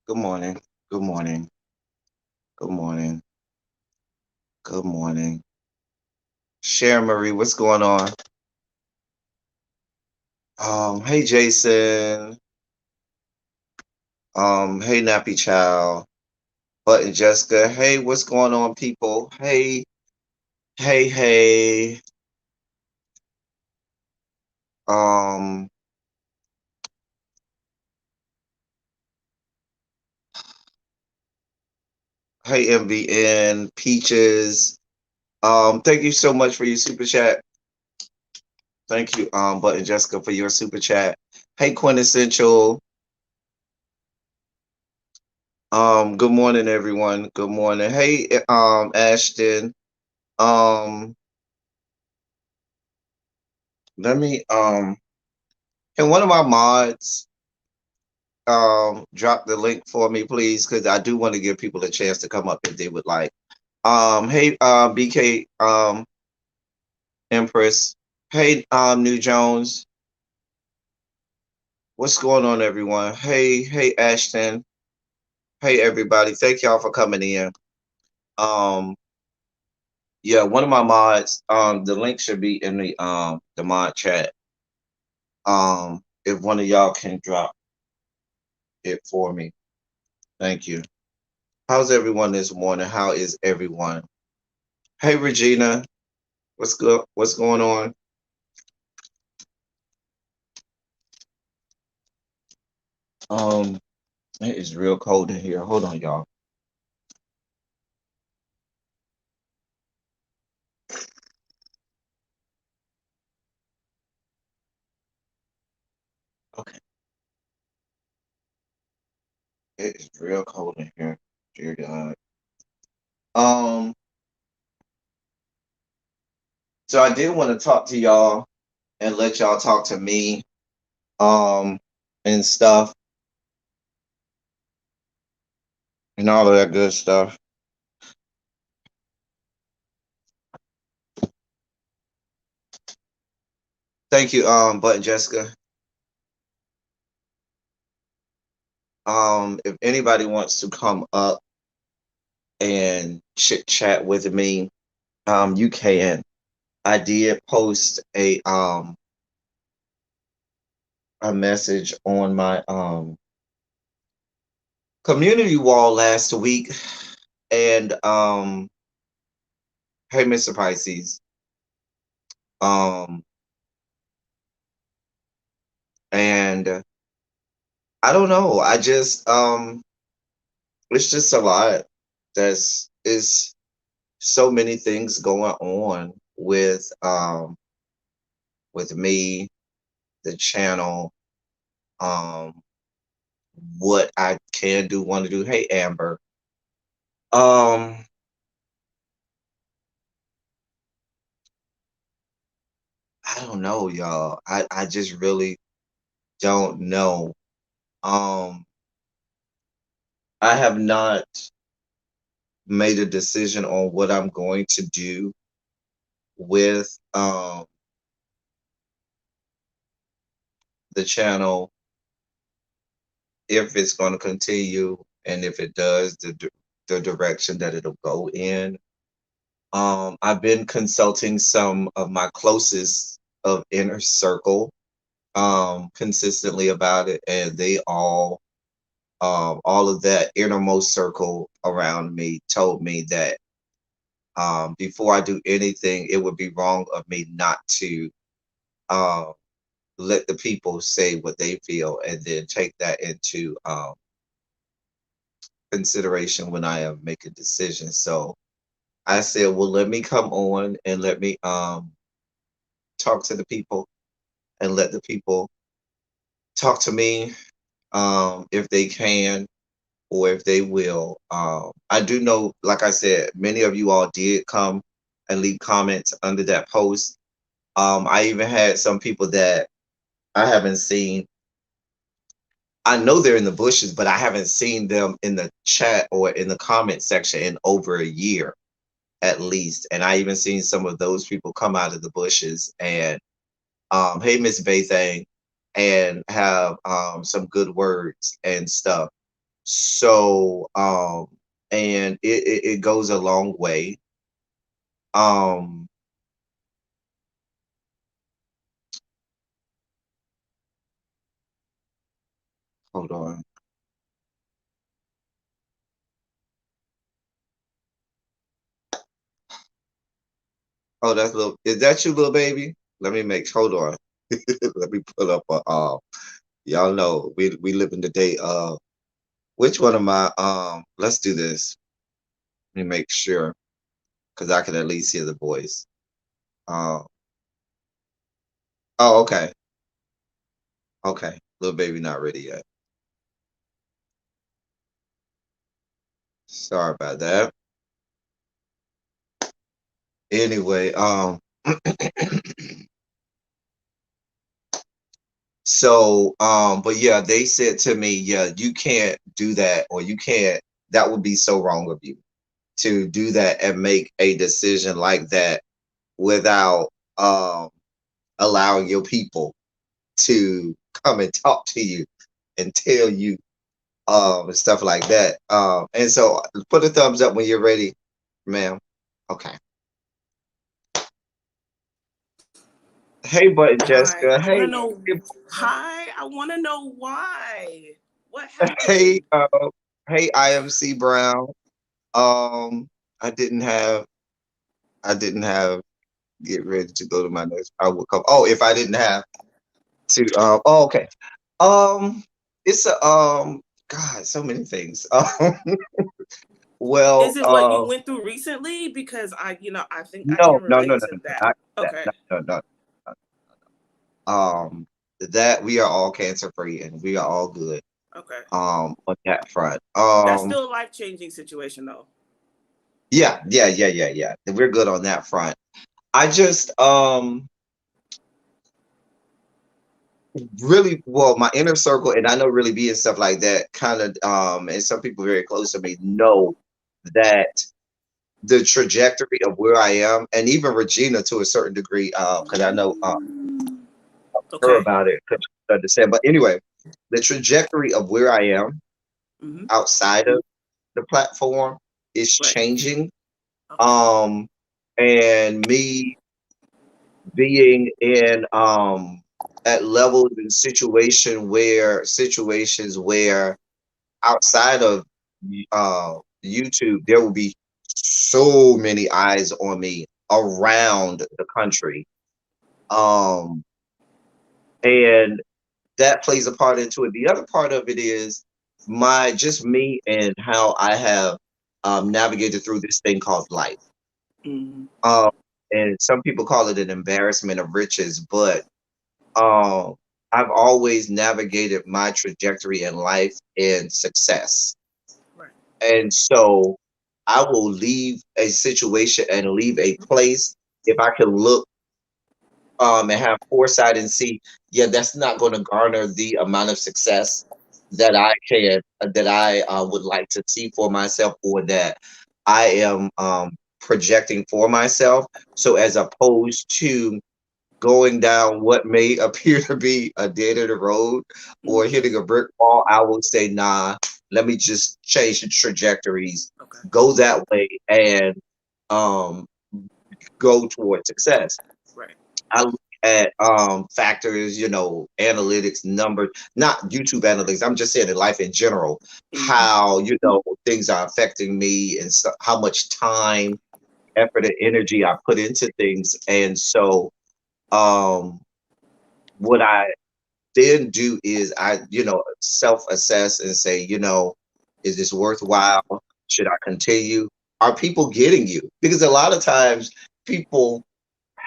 Good morning. Good morning. Good morning. Good morning. Sharon Marie, what's going on? Hey Jason. Hey Nappy Child. Button Jessica. Hey, what's going on, people? Hey, hey. Um, hey MVN, Peaches. Thank you so much for your super chat. Thank you, Button Jessica, for your super chat. Hey Quintessential. Good morning, everyone. Good morning. Hey, Ashton. Um, let me can one of my mods drop the link for me, please? Because I do want to give people a chance to come up if they would like. Hey, BK Empress. Hey, New Jones. What's going on, everyone? Hey, Ashton. Hey, everybody. Thank y'all for coming in. Um, yeah, one of my mods. The link should be in the mod chat. If one of y'all can drop it for me. Thank you. How's everyone this morning? How is everyone? Hey Regina, what's good? What's going on? Um, it is real cold in here. Hold on, y'all. Okay, it is real cold in here. Dear God. Um, so I did want to talk to y'all and let y'all talk to me, um, and stuff and all of that good stuff. Thank you, Button Jessica. If anybody wants to come up and chit chat with me, you can. I did post a message on my community wall last week, and hey Mr. Pisces, um and I don't know, I just it's just a lot. That's is so many things going on with me, the channel, um what I can do, want to do. Hey Amber. um I don't know, y'all. I just really don't know. um I have not made a decision on what I'm going to do with the channel, if it's going to continue, and if it does, the direction that it'll go in. I've been consulting some of my closest of inner circle consistently about it, and they all of that innermost circle around me told me that before I do anything, it would be wrong of me not to um, let the people say what they feel and then take that into consideration when I am making decisions. So I said, well, let me come on and let me talk to the people and let the people talk to me if they can or if they will. I do know, like I said, many of you all did come and leave comments under that post. I even had some people that I haven't seen. I know they're in the bushes, but I haven't seen them in the chat or in the comment section in over a year at least. And I even seen some of those people come out of the bushes and hey Miss Baythang, and have some good words and stuff. So, and it goes a long way. Um, hold on. Oh, that's little. Is that you, little baby? Let me make. Hold on. Let me pull up a. Y'all know we live in the day of which one of my. Let's do this. Let me make sure because I can at least hear the voice. Um. Oh, okay. Okay. Little baby, not ready yet. Sorry about that. Anyway, so, but yeah, they said to me, yeah, you can't do that, or you can't, that would be so wrong of you to do that and make a decision like that without allowing your people to come and talk to you and tell you and stuff like that. And so put a thumbs up when you're ready, ma'am. Okay. Hey, Button Hi, Jessica. I want to Hey, know. hey, Hi, I want to know why. What hey, happened? hey, IMC Brown. Um, I didn't have, I didn't have get ready to go to my next. I would come. Oh, if I didn't have to. Oh, okay. Um, it's a God, so many things. Well, Is it what you went through recently? Because I think I no, can no, no, relate no, to no, that. not that, Okay, no, no, no. That we are all cancer free and we are all good. okay. On that front. That's still a life changing situation, though. Yeah, yeah, yeah, yeah, yeah. We're good on that front. I just really well my inner circle and I know really being stuff like that kind of and some people very close to me know that the trajectory of where I am and even Regina to a certain degree because I know her Okay. about it because she understand but anyway the trajectory of where I am Mm-hmm. outside of the platform is Right. changing Okay. um and me being in at levels in situations where outside of YouTube there will be so many eyes on me around the country um and that plays a part into it. The other part of it is my just me and how I have navigated through this thing called life. Mm-hmm. Um, and some people call it an embarrassment of riches, but um, I've always navigated my trajectory in life in success. Right. And so I will leave a situation and leave a place if I can look and have foresight and see, yeah, that's not going to garner the amount of success that I can that I would like to see for myself or that I am projecting for myself. So as opposed to going down what may appear to be a dead end road or Mm-hmm. hitting a brick wall, I would say, nah, let me just change the trajectories, Okay. go that way, and um, go towards success. Right. I look at factors, analytics, numbers, not YouTube analytics. I'm just saying in life in general, Mm-hmm. how things are affecting me and so, how much time, effort, and energy I put into things. And so, um, what I then do is I, self-assess and say, is this worthwhile? Should I continue? Are people getting you? Because a lot of times people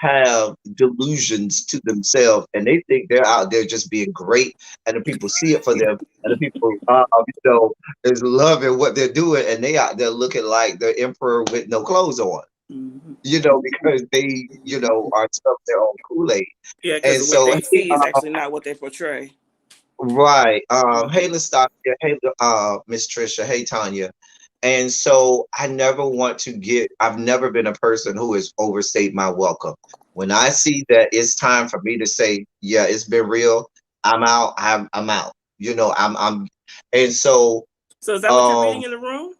have delusions to themselves and they think they're out there just being great and the people see it for them and the people is loving what they're doing and they out there looking like the emperor with no clothes on, Mm-hmm. because they are stuck their own kool-aid. Yeah, because And what so they hey, see is actually not what they portray. right. Hey, Mm-hmm. Lastasia. Hey, Miss Trisha. Hey, Tanya. And so I've never been a person who has overstayed my welcome. When I see that it's time for me to say, yeah, it's been real, I'm out, I'm out. And so So is that what you're reading Um, in the room?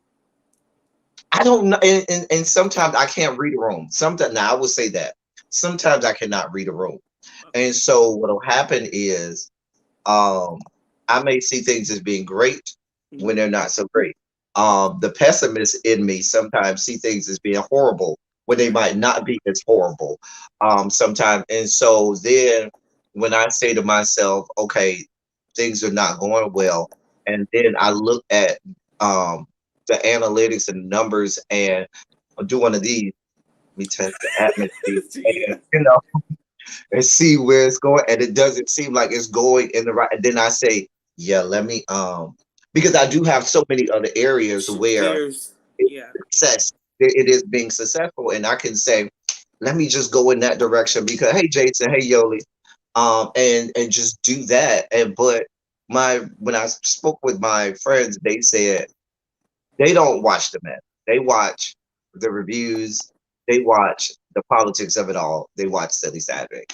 I don't know, and sometimes I can't read a room. Sometimes, now I will say that sometimes I cannot read a room, Okay. and so what'll happen is, um, I may see things as being great when Mm-hmm. they're not so great. The pessimist in me sometimes see things as being horrible when they Okay. might not be as horrible. Sometimes, and so then when I say to myself, okay, things are not going well, and then I look at um the analytics and numbers and do one of these, we test the atmosphere, Yeah. and and see where it's going, and it doesn't seem like it's going in the right. And then I say, yeah, let me because I do have so many other areas where There's it's yeah. success, it is being successful, and I can say, let me just go in that direction because hey, Jason, hey, Yoli, and just do that. And but my when I spoke with my friends, they said they don't watch the mess. They watch the reviews. They watch the politics of it all. They watch Silly Saturday.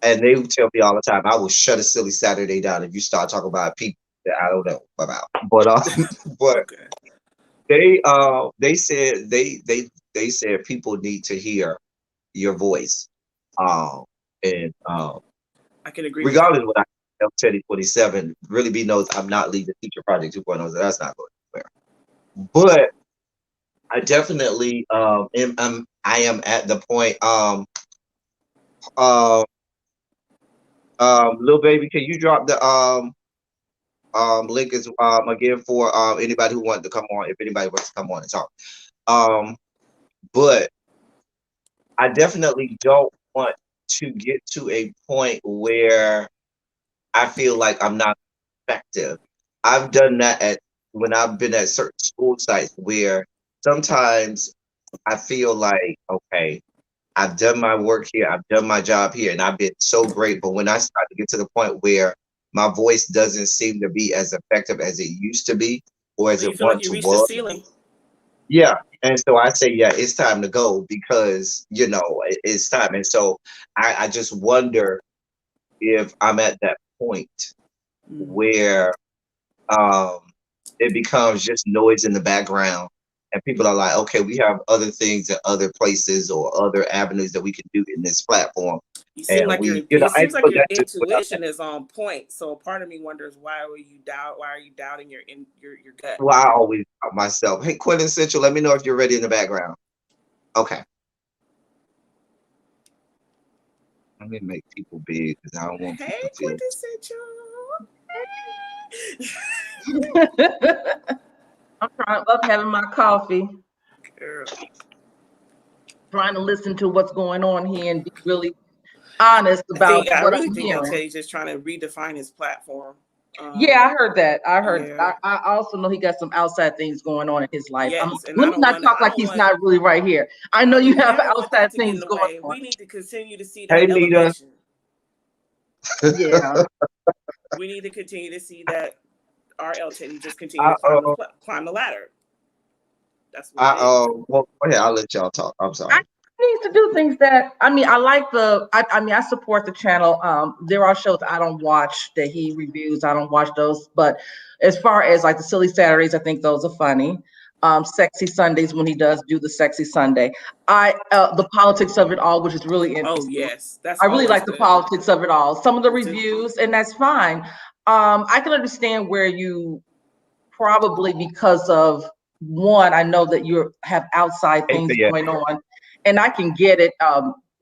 And they would tell me all the time, I will shut a Silly Saturday down if you start talking about people that I don't know about. But but Okay. they said they said people need to hear your voice. Um and I can agree with that. regardless of what I tell Teddy 27, really be knows I'm not leaving Teacher Project 2.0, so that's not going anywhere. But I definitely I am at the point uh little baby, can you drop the link is again for anybody who wanted to come on, if anybody wants to come on and talk. Um but I definitely don't want to get to a point where I feel like I'm not effective. I've done that at when I've been at certain school sites where sometimes I feel like, okay, I've done my work here, I've done my job here, and I've been so great. But when I start to get to the point where my voice doesn't seem to be as effective as it used to be, or So as you it feel like once you reached the was, ceiling. yeah. And so I say, yeah, it's time to go because it's time. And so I just wonder if I'm at that point Mm-hmm. where um, it becomes just noise in the background. And people are like, okay, we have other things and other places or other avenues that we can do in this platform. You seem And like we, it and seems like so your that's just what I'm at. intuition is on point. So a part of me wonders why are you doubting your gut? Well, I always tell myself, hey, Quentin Central, let me know if you're ready in the background. Okay. Let me make people big because I don't want Hey, people to feel. quintessential. I'm trying up having my coffee, Girl. trying to listen to what's going on here and be really honest about I what really I'm think that hearing. Teddy's just trying to redefine his platform. Yeah, I heard that. I heard. Yeah. I also know he got some outside things going on in his life. Yes, and Let me not talk I like don't he's want not really right here. I know I you would have never want outside that to get in things the going way. on. We need to continue to see Hey, that Nita. elevation. Yeah. We need to continue to see that our Elton just continue I to uh climb the ladder. That's what I it is. well, go ahead, I'll let y'all talk. I'm I sorry. needs to do things that I mean I like I mean I support the channel. There are shows I don't watch that he reviews. I don't watch those, but as far as like the Silly Saturdays, I think those are funny. Sexy Sundays when he does do the Sexy Sunday. I the politics of it all, which is really Oh interesting. yes, that's I really always like the good. politics of it all. Some of the Me too. reviews, and that's fine. I can understand where you probably because of one, I know that you have outside Hey, things yeah. going on, and I can get it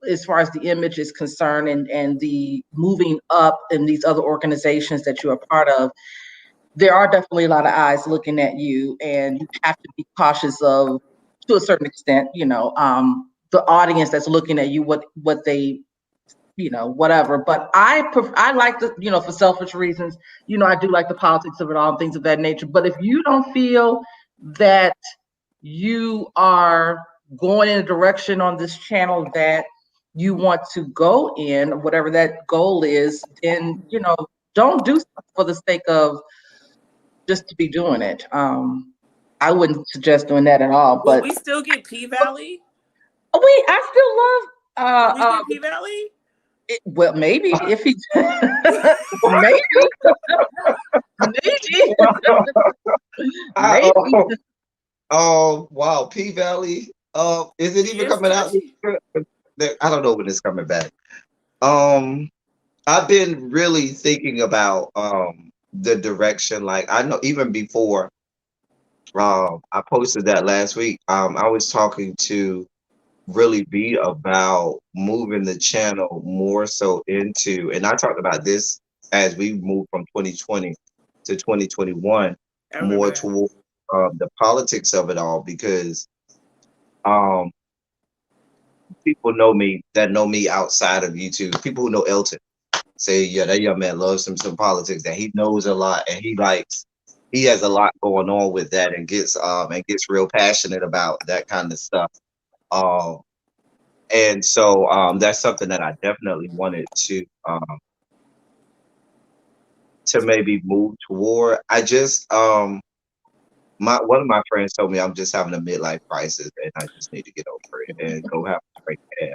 as far as the image is concerned and the moving up in these other organizations that you're a part of. There are definitely a lot of eyes looking at you, and you have to be cautious of, to a certain extent, the audience that's looking at you, what they whatever. But I like the, for selfish reasons, I do like the politics of it all and things of that nature. But if you don't feel that you are going in a direction on this channel that you want to go in, whatever that goal is, then, don't do stuff for the sake of just to be doing it. I wouldn't suggest doing that at all. Will But we still get P Valley? I still Will love we get P Valley? well, maybe if he maybe maybe I, Maybe. wow, Pea Valley. Is it She even is coming out this touchy. year? I don't know when it's coming back. Um, I've been really thinking about the direction. Like I know even before I posted that last week. I was talking to really be about moving the channel more so into, and I talked about this as we move from 2020 to 2021, I remember more that. toward the politics of it all, because um, people know me that know me outside of YouTube. People who know Elton say, yeah, that young man loves some politics, that he knows a lot, and he has a lot going on with that, and gets real passionate about that kind of stuff. Um, and so that's something that I definitely wanted to maybe move toward. I just my one of my friends told me I'm just having a midlife crisis and I just need to get over it and go have a drink. And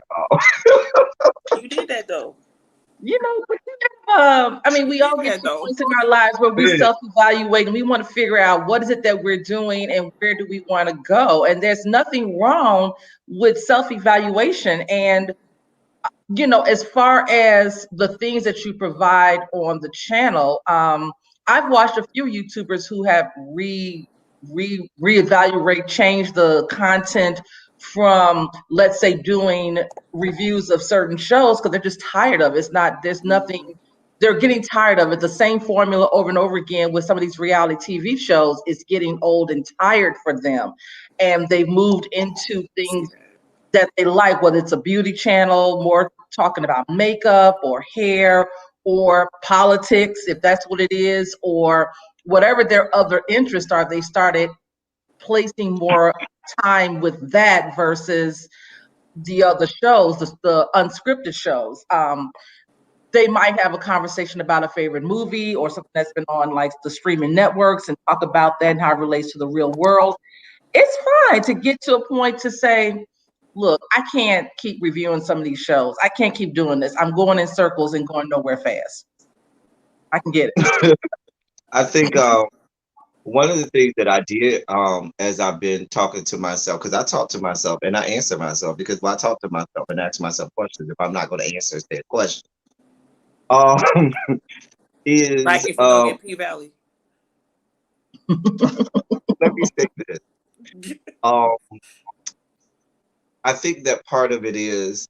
You did that though. But I mean, You we did all get that to though. points in our lives where we yeah. self-evaluate and we want to figure out what is it that we're doing and where do we want to go. And there's nothing wrong with self-evaluation. And as far as the things that you provide on the channel, I've watched a few YouTubers who have reevaluate, change the content from, let's say, doing reviews of certain shows because they're just tired of it. It's not, there's nothing, they're getting tired of it. The same formula over and over again with some of these reality TV shows is getting old and tired for them. And they've moved into See things that. that they like, whether it's a beauty channel, more talking about makeup or hair or politics, if that's what it is, or whatever their other interests are, they started placing more time with that versus the other shows, the unscripted shows. They might have a conversation about a favorite movie or something that's been on like the streaming networks and talk about that and how it relates to the real world. It's fine to get to a point to say, look, I can't keep reviewing some of these shows. I can't keep doing this. I'm going in circles and going nowhere fast. I can get it. I think one of the things that I did as I've been talking to myself, because I talk to myself and I answer myself, because when I talk to myself and ask myself questions, if I'm not going to answer said question, um, Like is if you don't get P Valley. let me say this. Um, I think that part of it is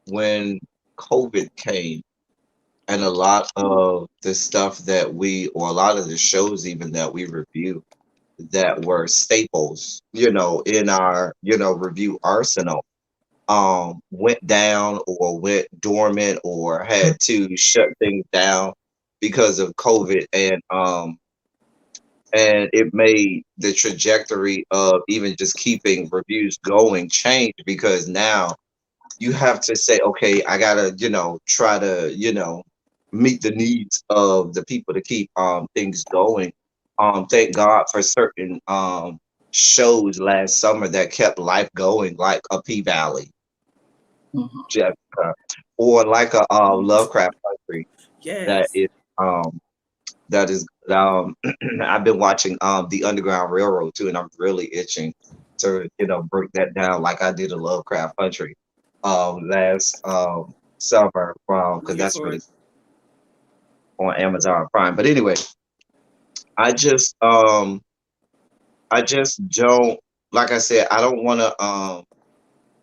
when COVID came and a lot of the stuff that or a lot of the shows even that we review that were staples, in our, review arsenal, went down or went dormant or had to shut things down because of COVID. And it made the trajectory of even just keeping reviews going change, because now you have to say, okay, I gotta, try to, meet the needs of the people to keep things going. Thank God for certain shows last summer that kept life going, like a P Valley, Mhm. Jessica, or like a Lovecraft Country that Yes. is um I've been watching the Underground Railroad too, and I'm really itching to, break that down like I did a Lovecraft Country last summer, I'm because here that's for really it. on Amazon Prime. But anyway, I just I just don't, like I said, I don't want to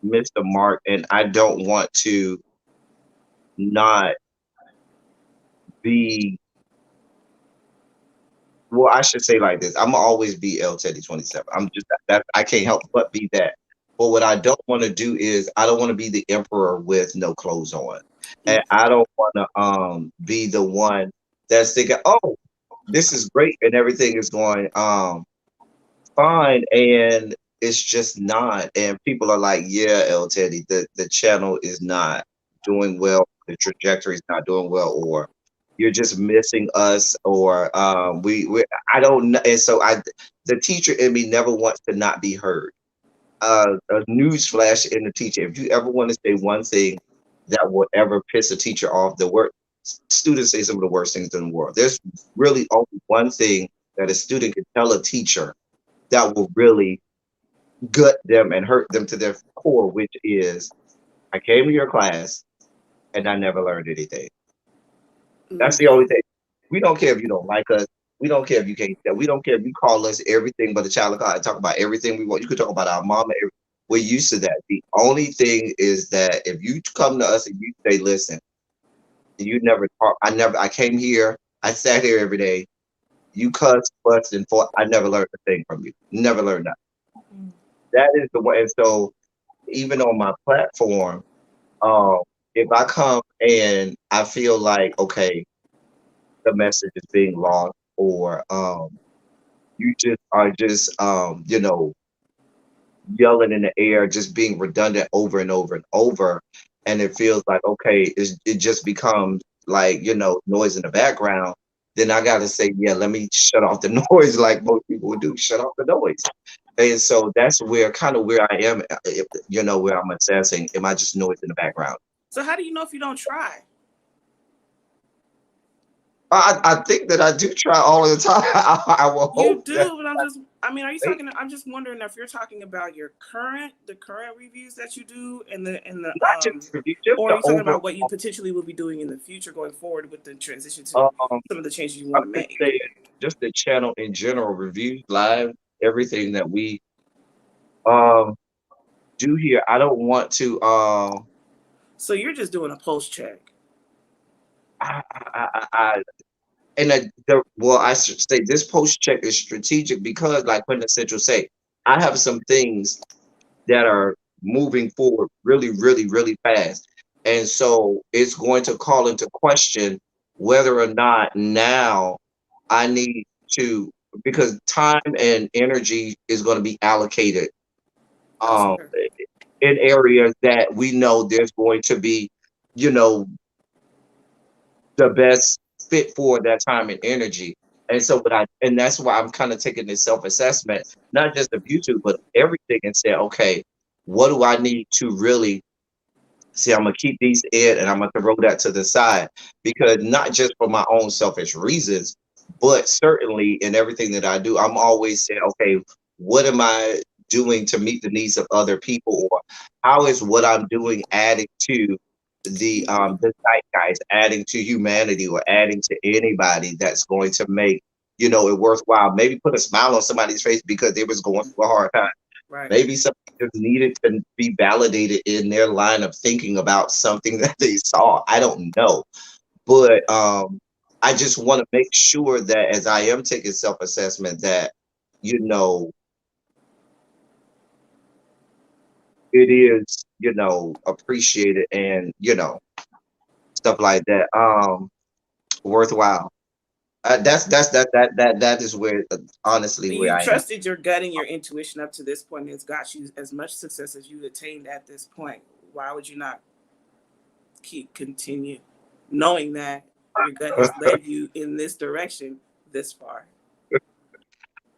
miss the mark, and I don't want to not be, well, I should say like this. I'm gonna always be L Teddy 27. I'm just that I can't help but be that. But what I don't want to do is I don't want to be the emperor with no clothes on. And I don't want to be the one that's thinking, "Oh, this is great and everything is going fine," and it's just not. And people are like, "Yeah, L Teddy, the channel is not doing well. The trajectory is not doing well, or you're just missing us, or we I don't know." And so the teacher in me never wants to not be heard. A news flash in the teacher: if you ever want to say one thing that will ever piss a teacher off, the word students say some of the worst things in the world. There's really only one thing that a student can tell a teacher that will really gut them and hurt them to their core, which is, I came to your class and I never learned anything. That's the only thing. We don't care if you don't like us. We don't care if you can't. We don't care if you call us everything but a child of God and talk about everything we want. You could talk about our mama. We're used to that. The only thing is that if you come to us and you say, "Listen, you never talk. I came here. I sat here every day. You cussed, fussed, and fought. I never learned a thing from you. Never learned that." That is the way. And so, even on my platform, um, if I come and I feel like, okay, the message is being lost, or you just are just yelling in the air, just being redundant over and over and over, and it feels like, okay, it just becomes like, noise in the background. Then I gotta say, yeah, let me shut off the noise, like most people would do, shut off the noise. And so that's where I am, where I'm assessing, am I just noise in the background? So how do you know if you don't try? I think that I do try all of the time. I will You hope do, that. but are you talking, I'm just wondering if you're talking about the current reviews that you do and the Not just review, just or are the you talking overall. about what you potentially will be doing in the future going forward with the transition to Um, some of the changes you I'm want to just make? saying, just the channel in general, reviews, live, everything that we um do here. I don't want to. So you're just doing a post check. I and well, I should say this post check is strategic because, like Quentin Central say, I have some things that are moving forward really, really, really fast. And so it's going to call into question whether or not now I need to, because time and energy is going to be allocated um, Elsewhere. in areas that we know there's going to be, you know, the best fit for that time and energy. And so, and that's why I'm kind of taking this self-assessment, not just of YouTube, but everything, and say, okay, what do I need to really see? I'm gonna keep these in, and I'm gonna throw that to the side, because not just for my own selfish reasons, but certainly in everything that I do, I'm always saying, okay, what am I doing to meet the needs of other people, or how is what I'm doing adding to the zeitgeist, adding to humanity, or adding to anybody that's going to make it worthwhile. Maybe put a smile on somebody's face because they was going through a hard time. Right. Maybe somebody just needed to be validated in their line of thinking about something that they saw. I don't know. But I just want to make sure that as I am taking self-assessment that, it is, appreciated, and, stuff like that. Worthwhile. That is where, honestly, So where you've I am. trusted your gut and your intuition up to this point, and it's got you as much success as you've attained at this point. Why would you not continue knowing that your gut has led you in this direction this far?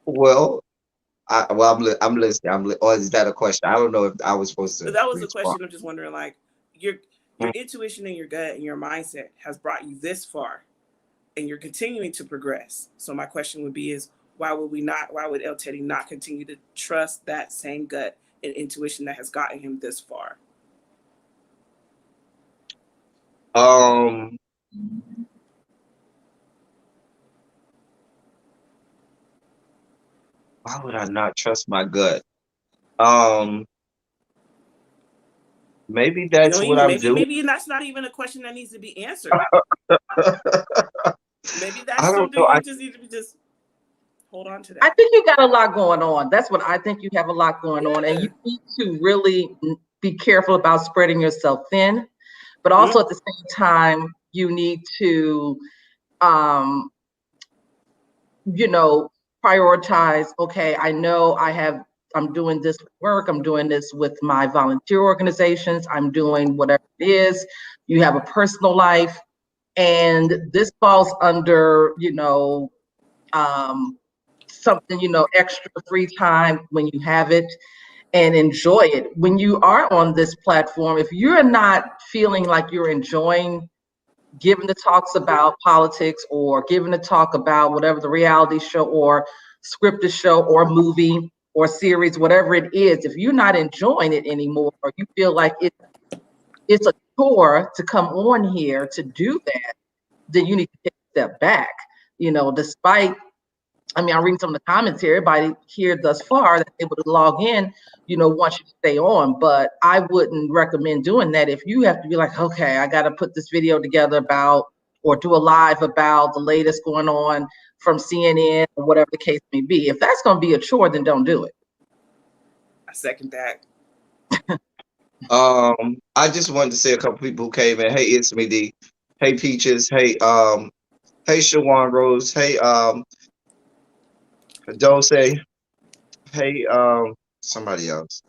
Well, I'm listening. Or is that a question? I don't know if I was supposed But to that was the respond. question. I'm just wondering, like, your intuition and your gut and your mindset has brought you this far, and you're continuing to progress. So my question would be is, why would El Teddy not continue to trust that same gut and intuition that has gotten him this far? Um, why would I not trust my gut? Um, maybe that's what I'm doing. Maybe that's not even a question that needs to be answered. Maybe that's I don't something know. you just need to just hold on to that. I think you got a lot going on. That's what I think. You have a lot going on, and you need to really be careful about spreading yourself thin, but also at the same time, you need to, prioritize. Okay, I know I'm doing this work. I'm doing this with my volunteer organizations. I'm doing whatever it is. You have a personal life, and this falls under, something, extra free time when you have it, and enjoy it. When you are on this platform, if you're not feeling like you're enjoying giving the talks about politics or giving the talk about whatever the reality show or scripted show or movie or series, whatever it is, if you're not enjoying it anymore, or you feel like it's a chore to come on here to do that, then you need to take a step back. Despite, I'm reading some of the commentary, everybody here thus far that's able to log in, wants you to stay on. But I wouldn't recommend doing that if you have to be like, okay, I got to put this video together about, or do a live about the latest going on from CNN or whatever the case may be. If that's going to be a chore, then don't do it. I second that. I just wanted to say a couple people who came in. Hey, it's me, D. Hey, Peaches. Hey, Shawan Rose. Hey, Dose. Hey, somebody else.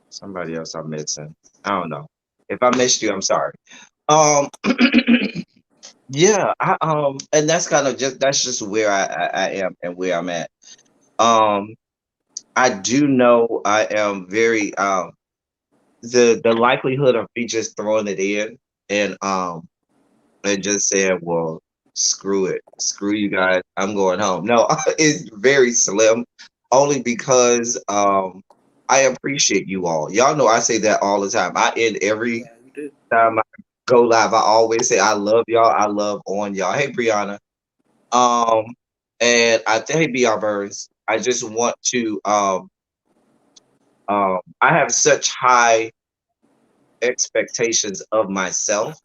Somebody else I'm missing. I don't know. If I missed you, I'm sorry. Um, yeah, and that's kind of just where I am and where I'm at. I do know I am very the likelihood of me just throwing it in and just saying, well, screw it, screw you guys, I'm going home. No, it's very slim, only because I appreciate you all. Y'all know I say that all the time. I end every time I go live, I always say I love y'all. I love on y'all. Hey, Brianna. And I think, hey, BR Burns. I just want to I have such high expectations of myself.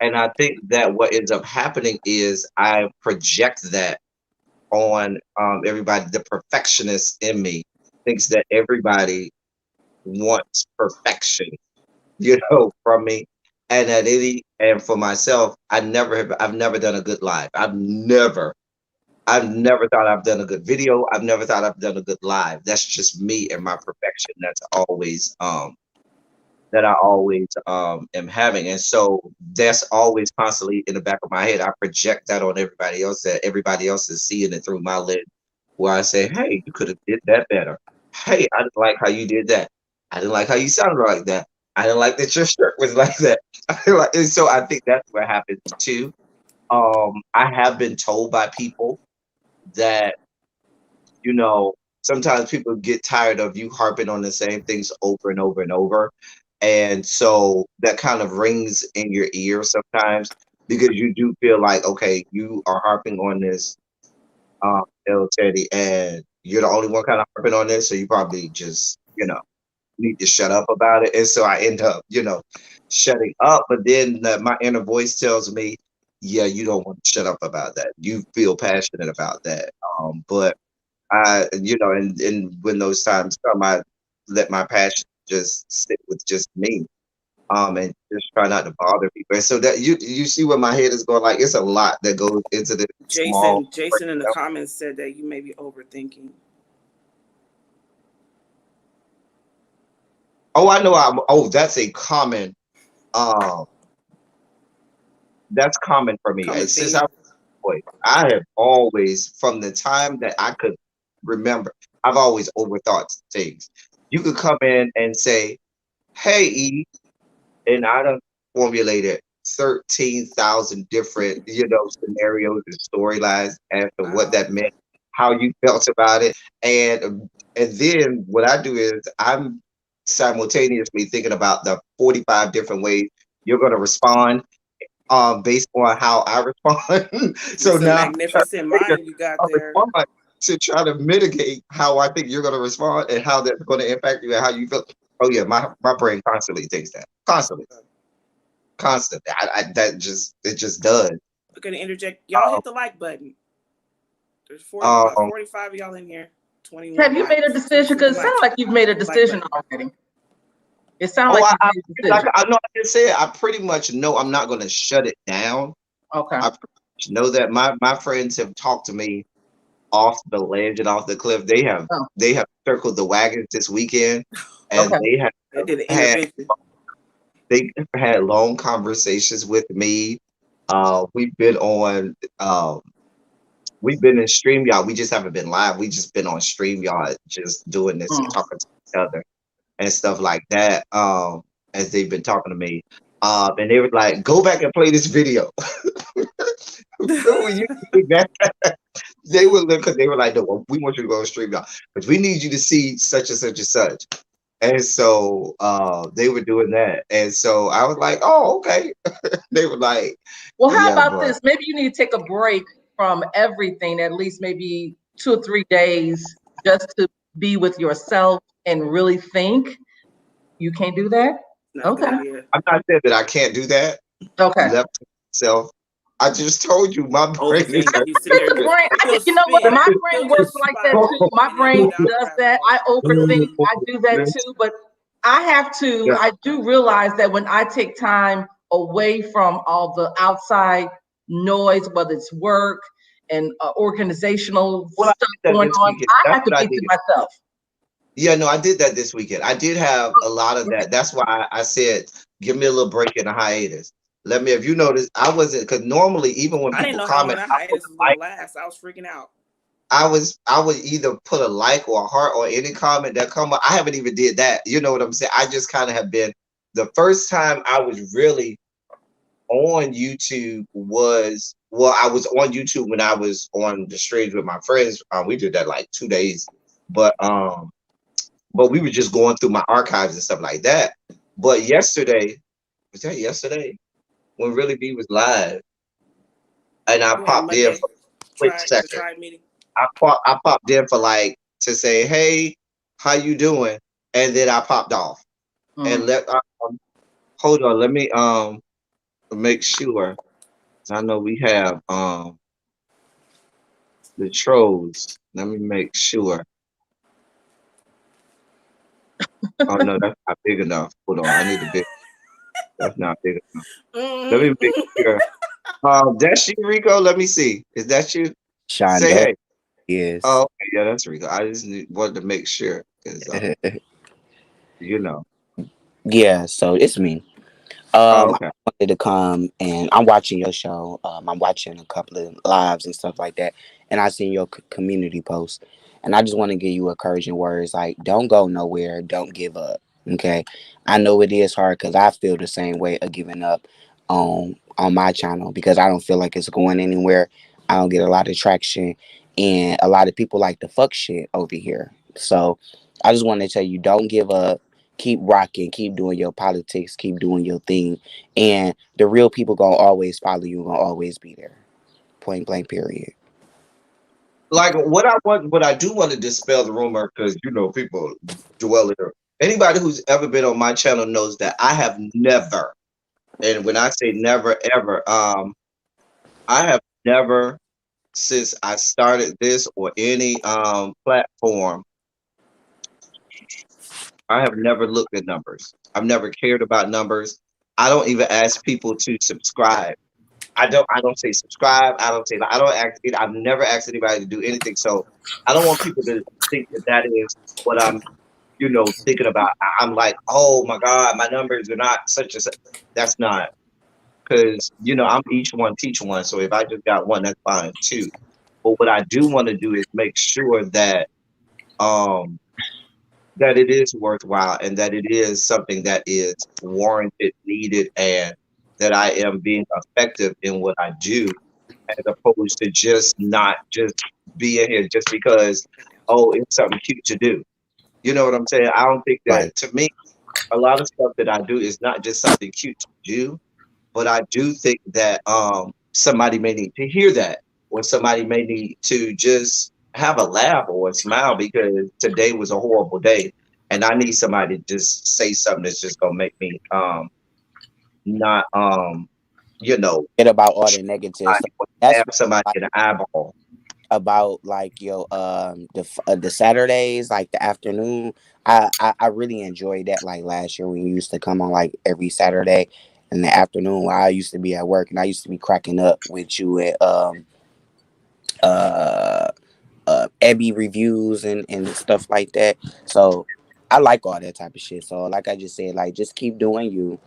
And I think that what ends up happening is I project that on everybody. The perfectionist in me thinks that everybody wants perfection, from me. And and for myself, I've never done a good live. I've never thought I've done a good video. I've never thought I've done a good live. That's just me and my perfection. That I always am having. And so that's always constantly in the back of my head. I project that on everybody else, that everybody else is seeing it through my lens, where I say, hey, you could have did that better. Hey, I didn't like how you did that. I didn't like how you sounded like that. I didn't like that your shirt was like that. And so I think that's what happens too. I have been told by people that, sometimes people get tired of you harping on the same things over and over and over. And so that kind of rings in your ear sometimes, because you do feel like, okay, you are harping on this, L Teddy, and you're the only one kind of harping on this. So you probably just, need to shut up about it. And so I end up, shutting up. But then my inner voice tells me, yeah, you don't want to shut up about that. You feel passionate about that. But and when those times come, I let my passion just sit with just me, and just try not to bother people. And so that you see where my head is going. Like, it's a lot that goes into this small. Jason in the comments said that you may be overthinking. Oh, I know. That's a common. That's common for me. Since I was a boy, I have always, from the time that I could remember, I've always overthought things. You could come in and say, hey, E, and I done formulated 13,000 different, scenarios and storylines as to what that meant, how you felt about it. And then what I do is I'm simultaneously thinking about the 45 different ways you're going to respond, based on how I respond. So it's a now magnificent mind you got there. To try to mitigate how I think you're going to respond and how that's going to impact you and how you feel. Oh yeah, my brain constantly thinks that. Constantly. It just does. I'm gonna interject. Y'all hit the like button. There's 45 of y'all in here. 21. Have you made a decision? Because it sounds like you've made a decision already. It sounds like I know. I just said I pretty much know I'm not going to shut it down. Okay. I pretty much know that my friends have talked to me off the ledge and off the cliff. They have circled the wagons this weekend, and they had long conversations with me. We've been on. We've been in StreamYard. We just haven't been live. We just been on StreamYard, just doing this and talking to each other and stuff like that. As they've been talking to me. And they were like, "Go back and play this video." Remember when you did that? They were because they were like, "No, well, we want you to go on stream now, because we need you to see such and such and such." And so they were doing that, and so I was like, "Oh, okay." They were like, Well, how "Yeah, about but this? Maybe you need to take a break from everything, at least maybe 2 or 3 days, just to be with yourself and really think. You can't do that? Not a good Okay. idea. I'm not saying that I can't do that." Okay. Left to myself, I just told you my brain is Overthink. You sit there. The brain, You'll you know what? spin. My You'll brain works just like that spiral. too. My And then brain go down the does rabbit that. hole. I overthink. I do that too. But Yeah. I do realize that when I take time away from all the outside noise, whether it's work and organizational Well, I stuff did that going this on, weekend. I That's have to what I be did. to myself. Yeah, no, I did that this weekend. I did have a lot of that. That's why I said, give me a little break in a hiatus. Let me, if you notice, I wasn't, because normally, even when I didn't people know how long comment, that I put hiatus was a gonna like. last. I was freaking out. I would either put a like or a heart or any comment that come up. I haven't even did that. You know what I'm saying? I just kind of have been. The first time I was really on YouTube was, well, I was on YouTube when I was on the streams with my friends. We did that like 2 days, but we were just going through my archives and stuff like that. But yesterday, was that yesterday when Really B was live, and I You had popped in Monday. for a quick The second. tribe meeting. I popped in for like to say, "Hey, how you doing?" And then I popped off and let. Hold on, let me make sure. 'Cause I know we have the trolls. Let me make sure. Oh no, that's not big enough. Hold on, I need a big. That's not big enough. Let me make Mm-hmm. sure. That's you, Rico. Let me see. Is that you? Say Shondo hey. is. Oh, okay, yeah, that's Rico. I just wanted to make sure because you know. Yeah, so it's me. Oh, I okay. wanted to come and I'm watching your show. I'm watching a couple of lives and stuff like that, and I seen your community post, and I just want to give you encouraging words like, "Don't go nowhere. Don't give up." Okay, I know it is hard because I feel the same way of giving up on my channel because I don't feel like it's going anywhere. I don't get a lot of traction, and a lot of people like to fuck shit over here. So I just want to tell you, don't give up, keep rocking, keep doing your politics, keep doing your thing, and the real people gonna always follow you, gonna always be there. Point blank. Period. Like what I do want to dispel the rumor because people dwell here. Anybody who's ever been on my channel knows that I have never, and when I say never ever, I have never since I started this or any platform, I have never looked at numbers. I've never cared about numbers. I don't even ask people to subscribe. I don't say subscribe. I don't ask I've never asked anybody to do anything. So I don't want people to think that that is what I'm, thinking about. I'm like, oh my God, my numbers are not such and such. That's not because I'm each one teach one. So if I just got one, that's fine too. But what I do want to do is make sure um that it is worthwhile and that it is something that is warranted, needed, and that I am being effective in what I do, as opposed to just not just being here just because, oh, it's something cute to do. You know what I'm saying? I don't think Right. that, to me, a lot of stuff that I do is not just something cute to do, but I do think that somebody may need to hear that, or somebody may need to just have a laugh or a smile because today was a horrible day, and I need somebody to just say something that's just gonna make me not you know Forget about all the negative stuff. That's stab what somebody I like in the eyeball. about like your the Saturdays, like the afternoon. I really enjoyed that. Like last year when you used to come on like every Saturday in the afternoon while I used to be at work and I used to be cracking up with you at uh Ebby reviews and stuff like that. So I like all that type of shit. So like I just said, like just keep doing you.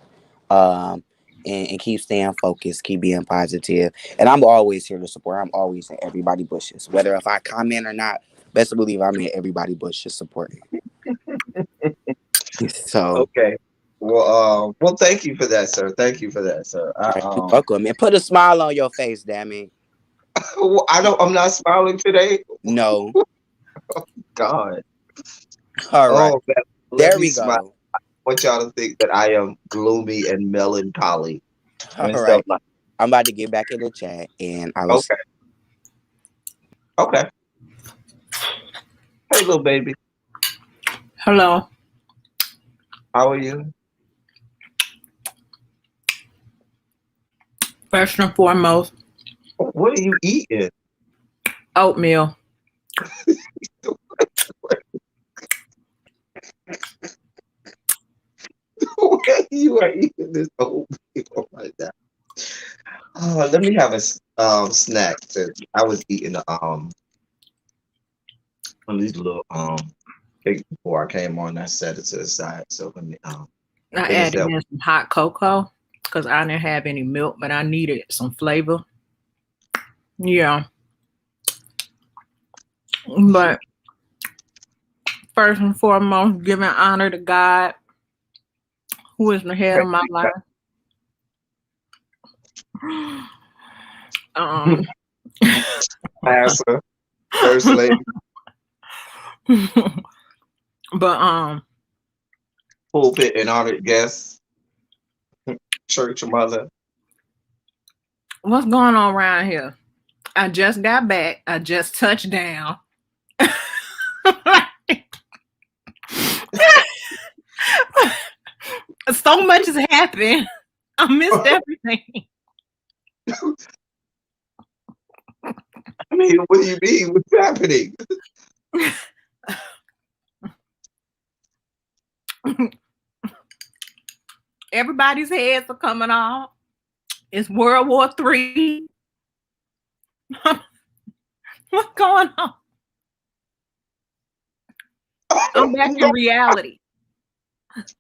Um and keep staying focused, keep being positive. And I'm always here to support. I'm always at everybody bushes. Whether if I comment or not, best believe I'm at everybody bushes supporting. So Okay. Well, thank you for that, sir. Thank you for that, sir. You're welcome. And put a smile on your face, damn it. I'm not smiling today. No. God. All right. Oh, man. Let There me we smile. go. I want y'all to think that I am gloomy and melancholy All and stuff right. like. I'm about to get back in the chat, and I was. Okay. Okay. Hey, little baby. Hello. How are you? First and foremost, What are you eating? oatmeal. Where you are eating this oatmeal like that? Oh, let me have a snack. I was eating one of these little cakes before I came on. I set it to the side. So let me I finish added that. in some hot cocoa because I didn't have any milk, but I needed some flavor. Yeah. But first and foremost, giving honor to God, who is the head of my life. Asa, first lady, but pulpit and honored guest, church mother. what's going on around here? I just got back. I just touched down. So much has happened. I missed everything. I mean, what do you mean? What's happening? Everybody's heads are coming off. It's World War III. What's going on? I'm back in reality.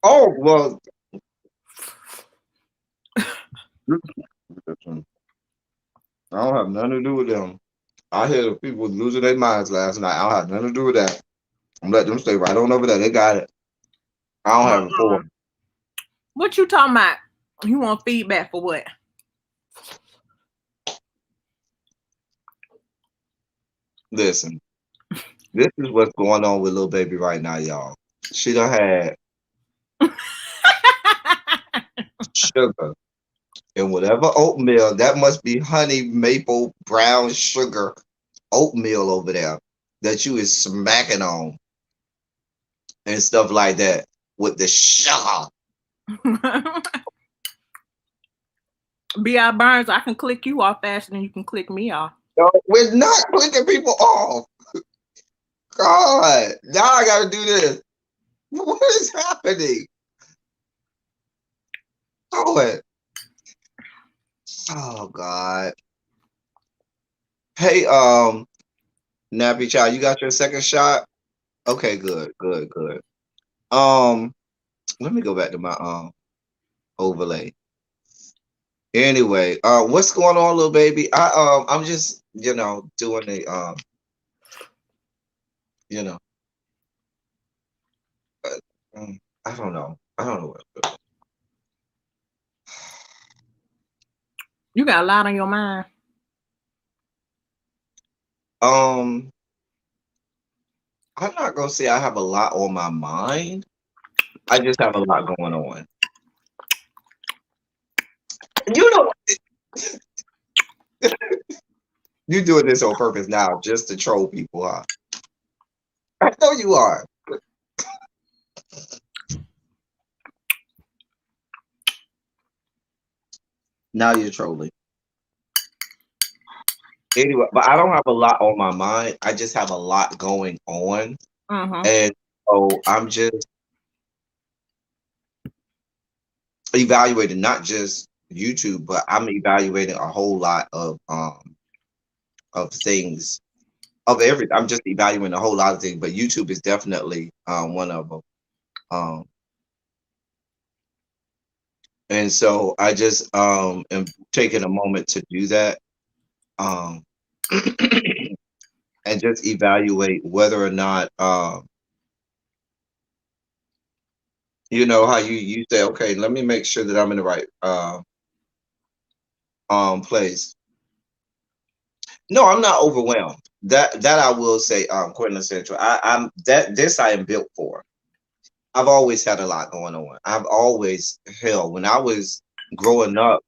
Oh, well. I don't have nothing to do with them. I hear the people losing their minds last night. I don't have nothing to do with that. I'm letting them stay right on over there. They got it. I don't have it for them. What you talking about? You want feedback for what? Listen, this is what's going on with little baby right now, y'all. She done had sugar and whatever oatmeal, that must be honey maple brown sugar oatmeal over there that you is smacking on and stuff like that with the sugar. B.I. Burns, I can click you off faster than you can click me off. No, we're not clicking people off. God, now I gotta do this. What is happening? Oh God. Hey, Nappy Child, you got your second shot? Okay, good. Let me go back to my overlay. Anyway, what's going on, little baby? I'm just, doing a I don't know. What. You got a lot on your mind. I'm not gonna say I have a lot on my mind. I just have a lot going on. You know, you're doing this on purpose now, just to troll people, huh? I know you are. Now you're trolling. Anyway, but I don't have a lot on my mind. I just have a lot going on. And so I'm just evaluating not just YouTube, but I'm evaluating a whole lot of things, I'm just evaluating a whole lot of things, but YouTube is definitely one of them. And so I just am taking a moment to do that. And just evaluate whether or not You know how you say, okay, let me make sure that I'm in the right place. No, I'm not overwhelmed. That I will say, Quentin Central. I'm that this I am built for. I've always had a lot going on. I've always hell when I was growing up,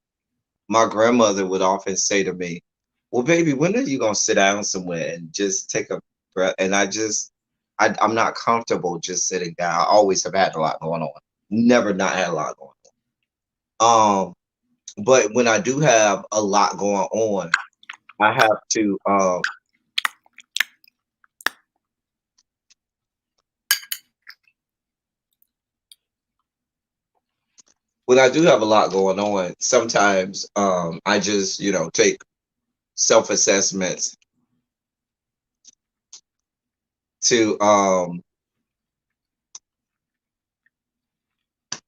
my grandmother would often say to me, "Well, baby, when are you gonna sit down somewhere and just take a breath?" And I'm not comfortable just sitting down. I always have had a lot going on. Never not had a lot going on. But when I do have a lot going on, I have to when I do have a lot going on, sometimes I just, take self-assessments to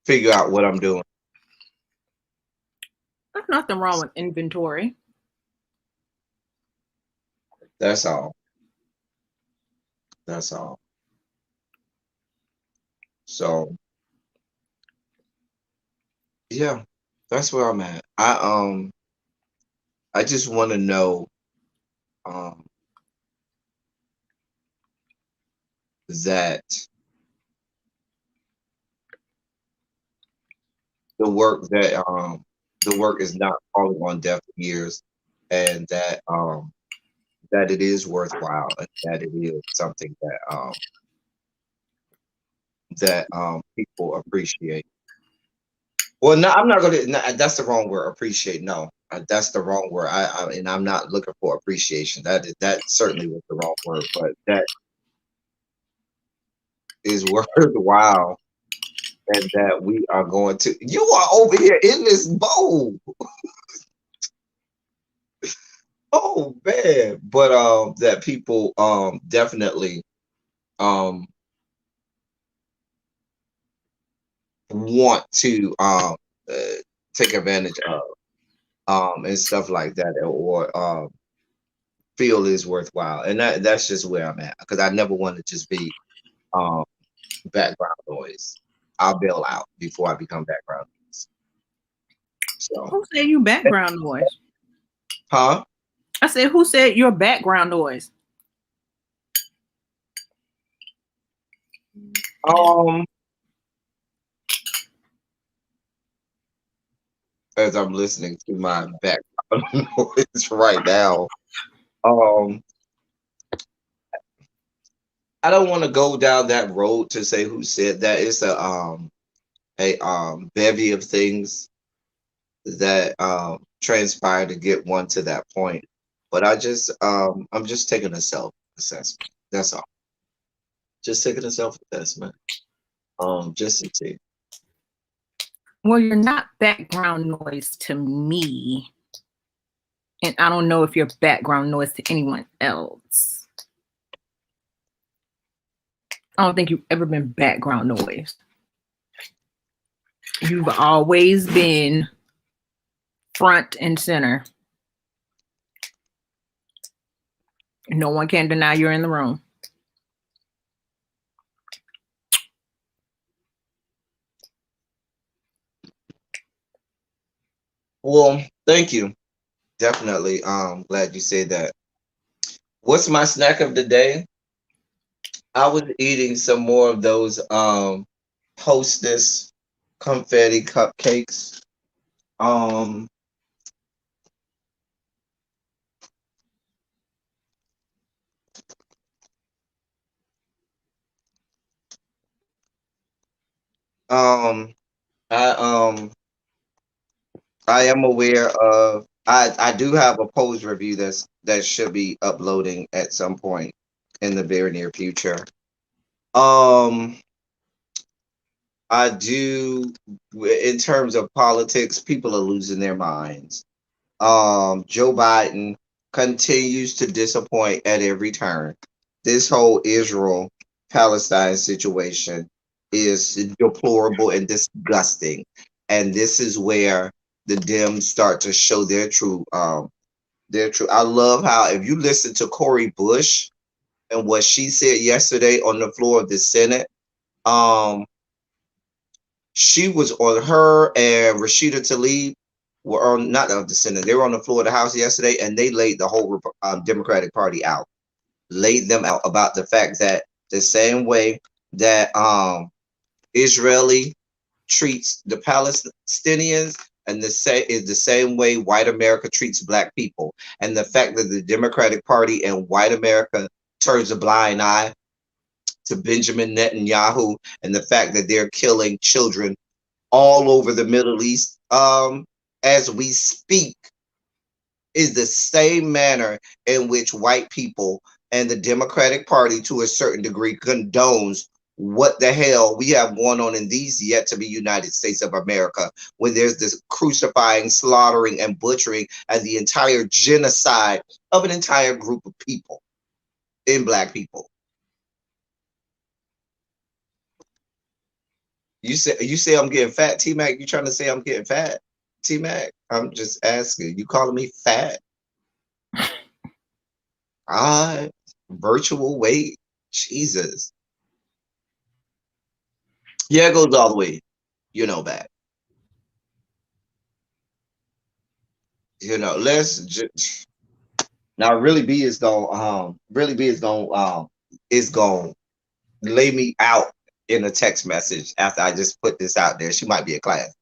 figure out what I'm doing. There's nothing wrong with inventory. That's all. That's all. So yeah, that's where I'm at. I just want to know um that the work that the work is not falling on deaf ears, and that it is worthwhile, and that it is something that people appreciate. Well, no, I'm not gonna. No, that's the wrong word. Appreciate. No, that's the wrong word. And I'm not looking for appreciation. That certainly was the wrong word. But that is worthwhile, and that we are going to. You are over here in this bowl. Oh man, but that people definitely um want to uh, take advantage of and stuff like that, or feel is worthwhile, and that's just where I'm at, because I never want to just be um background noise. I'll bail out before I become background noise. So, Who said you background noise? huh? I said, who said your background noise? Um, as I'm listening to my background noise right now, um, I don't want to go down that road to say who said that. It's a bevy of things that transpire to get one to that point. But I'm just taking a self assessment. That's all. Just taking a self assessment. Just to see. Well, you're not background noise to me. And I don't know if you're background noise to anyone else. I don't think you've ever been background noise. You've always been front and center. No one can deny you're in the room. Well, thank you. Definitely. Glad you said that. What's my snack of the day? I was eating some more of those Hostess confetti cupcakes. Um, um, I I am aware of. I do have a pose review that should be uploading at some point in the very near future. Um, I do, in terms of politics, people are losing their minds. Joe Biden continues to disappoint at every turn. This whole Israel Palestine situation is deplorable and disgusting. And this is where the Dems start to show their true. I love how, if you listen to Cori Bush and what she said yesterday on the floor of the Senate, um, She was on her and Rashida Tlaib were on not of the Senate. They were on the floor of the House yesterday, and they laid the whole Democratic Party out, laid them out about the fact that the same way that Israeli treats the Palestinians, and the same way white America treats black people, and the fact that the Democratic Party and white America turns a blind eye to Benjamin Netanyahu, and the fact that they're killing children all over the Middle East as we speak, is the same manner in which white people and the Democratic Party, to a certain degree, condones what the hell we have going on in these yet to be United States of America, when there's this crucifying, slaughtering, and butchering, and the entire genocide of an entire group of people in black people. You say I'm getting fat, T-Mac? You trying to say I'm getting fat, T-Mac? I'm just asking. You calling me fat? Virtual weight. Jesus. Yeah, it goes all the way, back. Let's just now really B is gonna lay me out in a text message after I just put this out there. She might be a class,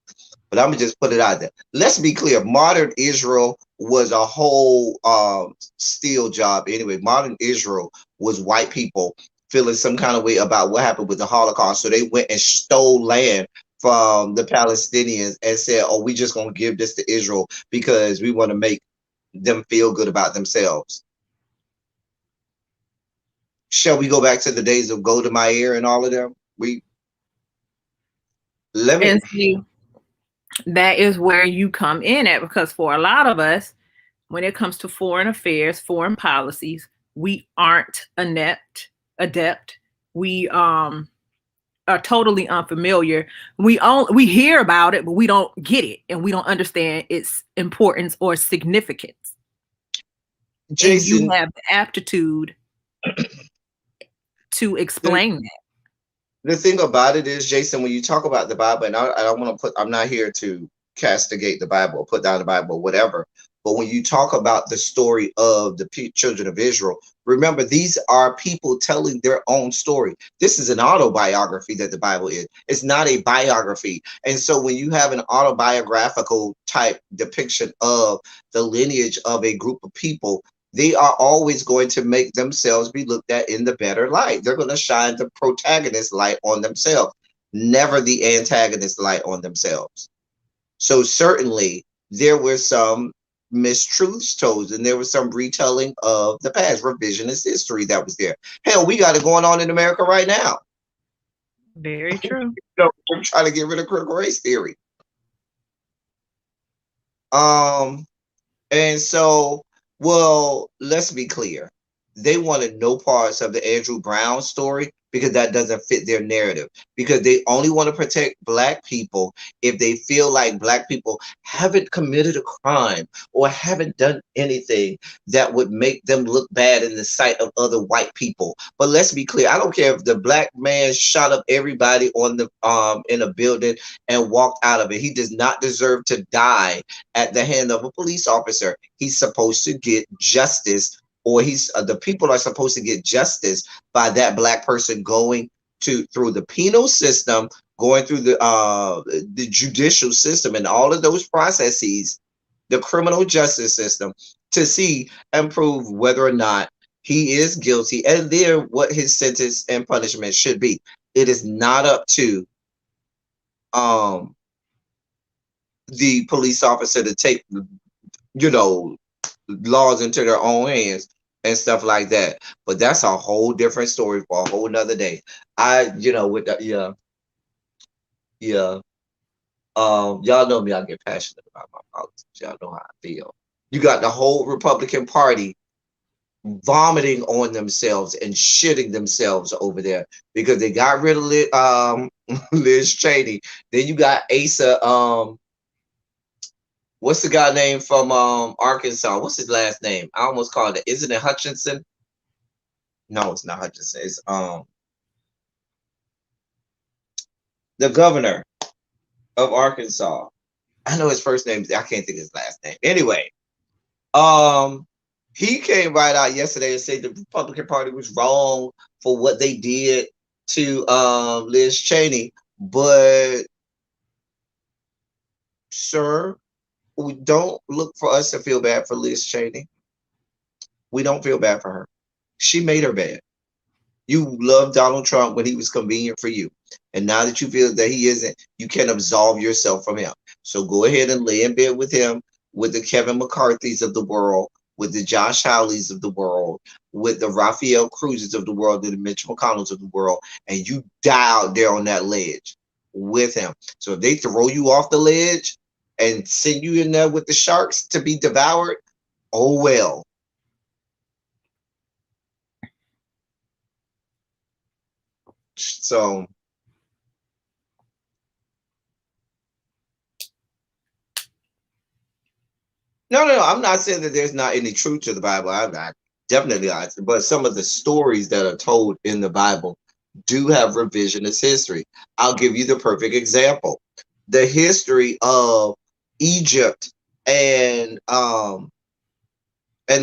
but I'm gonna just put it out there. Let's be clear. Modern Israel was a whole steel job anyway. Modern Israel was white people feeling some kind of way about what happened with the Holocaust. So they went and stole land from the Palestinians and said, oh, we just gonna give this to Israel because we want to make them feel good about themselves. Shall we go back to the days of Golda Meir and all of them? And see, that is where you come in at, because for a lot of us, when it comes to foreign affairs, foreign policies, we aren't adept. We are totally unfamiliar. We hear about it, but we don't get it, and we don't understand its importance or significance. Jason, and you have the aptitude to explain that. The thing about it is, Jason, when you talk about the Bible, and I don't want to I'm not here to castigate the Bible or put down the Bible or whatever, but when you talk about the story of the children of Israel, remember, these are people telling their own story. This is an autobiography that the Bible is. It's not a biography. And so when you have an autobiographical type depiction of the lineage of a group of people, they are always going to make themselves be looked at in the better light. They're going to shine the protagonist light on themselves, never the antagonist light on themselves. So certainly there were some mistruths told, and there was some retelling of the past, revisionist history that was there. Hell, we got it going on in America right now. Very true. We're trying to get rid of critical race theory. And so, well, let's be clear. They wanted no parts of the Andrew Brown story because that doesn't fit their narrative, because they only want to protect black people if they feel like black people haven't committed a crime or haven't done anything that would make them look bad in the sight of other white people. But let's be clear, I don't care if the black man shot up everybody on the in a building and walked out of it. He does not deserve to die at the hand of a police officer. He's supposed to get justice, or the people are supposed to get justice by that black person going through the penal system, going through the judicial system and all of those processes, the criminal justice system, to see and prove whether or not he is guilty and what his sentence and punishment should be. It is not up to the police officer to take, laws into their own hands and stuff like that. But that's a whole different story for a whole nother day. With that, yeah. Y'all know me, I get passionate about my politics. Y'all know how I feel. You got the whole Republican Party vomiting on themselves and shitting themselves over there because they got rid of Liz Cheney. Then you got Asa, what's the guy name from Arkansas? What's his last name? I almost called it. Isn't it Hutchinson? No, it's not Hutchinson. It's the governor of Arkansas. I know his first name. I can't think of his last name. Anyway, he came right out yesterday and said the Republican Party was wrong for what they did to Liz Cheney. But, sir, we don't look for us to feel bad for Liz Cheney. We don't feel bad for her. She made her bad. You loved Donald Trump when he was convenient for you. And now that you feel that he isn't, you can absolve yourself from him. So go ahead and lay in bed with him, with the Kevin McCarthy's of the world, with the Josh Hawleys of the world, with the Raphael Cruzes of the world, and the Mitch McConnells of the world, and you die out there on that ledge with him. So if they throw you off the ledge and send you in there with the sharks to be devoured, oh well. So no, I'm not saying that there's not any truth to the Bible. I definitely not. But some of the stories that are told in the Bible do have revisionist history. I'll give you the perfect example. The history of Egypt and the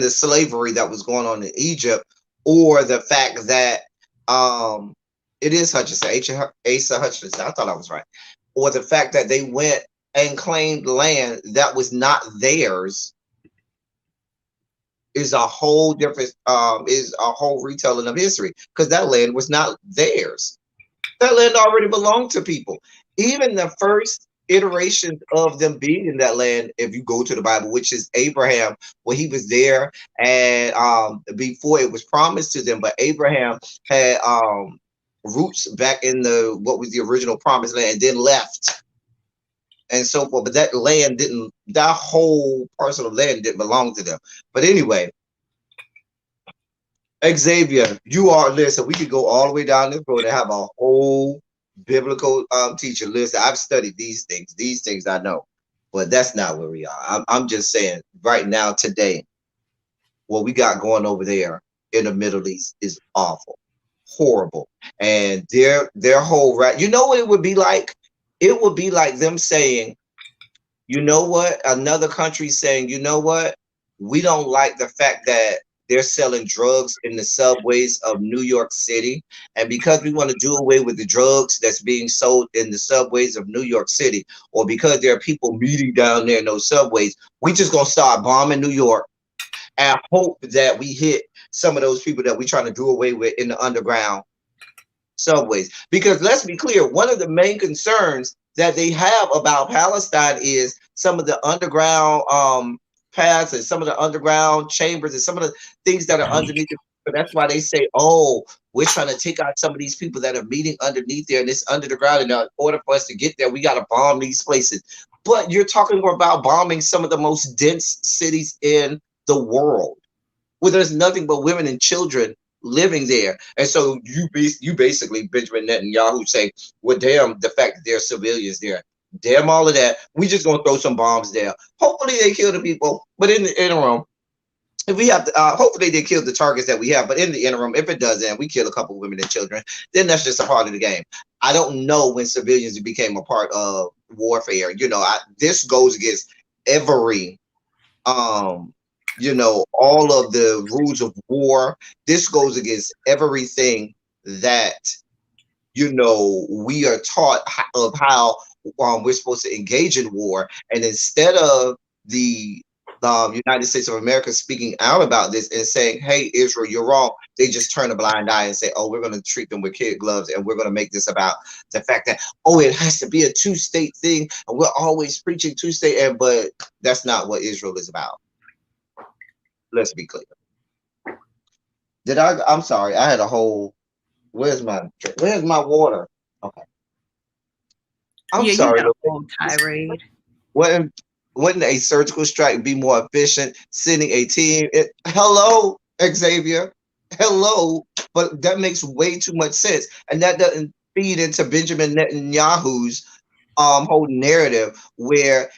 slavery that was going on in Egypt, or the fact that it is Hutchinson, Asa Hutchinson. I thought I was right. Or the fact that they went and claimed land that was not theirs is a whole different retelling of history, because that land was not theirs. That land already belonged to people. Even the first iterations of them being in that land, if you go to the Bible, which is Abraham, when he was there, and before it was promised to them, but Abraham had roots back in what was the original promised land, and then left and so forth. But that whole parcel of land didn't belong to them. But anyway, Xavier, listen, we could go all the way down this road and have a whole biblical teacher. Listen, I've studied these things I know, but that's not where we are. I'm just saying right now, today, what we got going over there in the Middle East is awful, horrible. And their whole you know what it would be like? It would be like them saying, you know what? Another country saying, you know what? We don't like the fact that they're selling drugs in the subways of New York City. And because we want to do away with the drugs that's being sold in the subways of New York City, or because there are people meeting down there in those subways, we just going to start bombing New York and hope that we hit some of those people that we're trying to do away with in the underground subways. Because let's be clear, one of the main concerns that they have about Palestine is some of the underground paths and some of the underground chambers and some of the things that are underneath it. So that's why they say, oh, we're trying to take out some of these people that are meeting underneath there and it's under the ground. And in order for us to get there, we got to bomb these places. But you're talking about bombing some of the most dense cities in the world, where there's nothing but women and children living there. And so you basically, Benjamin Netanyahu, say, well, damn the fact that there are civilians there. Damn all of that. We just gonna throw some bombs there. Hopefully they kill the people, but in the interim, if we have to, hopefully they kill the targets that we have. But in the interim, if it doesn't, we kill a couple of women and children, then that's just a part of the game. I don't know when civilians became a part of warfare. You know, this goes against every you know, all of the rules of war. This goes against everything that, you know, we are taught of how we're supposed to engage in war. And instead of the United States of America speaking out about this and saying, hey, Israel, you're wrong, they just turn a blind eye and say, oh, we're going to treat them with kid gloves, and we're going to make this about the fact that, oh, it has to be a two-state thing, and we're always preaching two-state, but that's not what Israel is about. Let's be clear. I'm sorry, I had a whole, where's my water? Okay. I'm sorry. You got a whole tirade. Wouldn't a surgical strike be more efficient? Sending a team? Hello, Xavier. Hello. But that makes way too much sense. And that doesn't feed into Benjamin Netanyahu's whole narrative, where,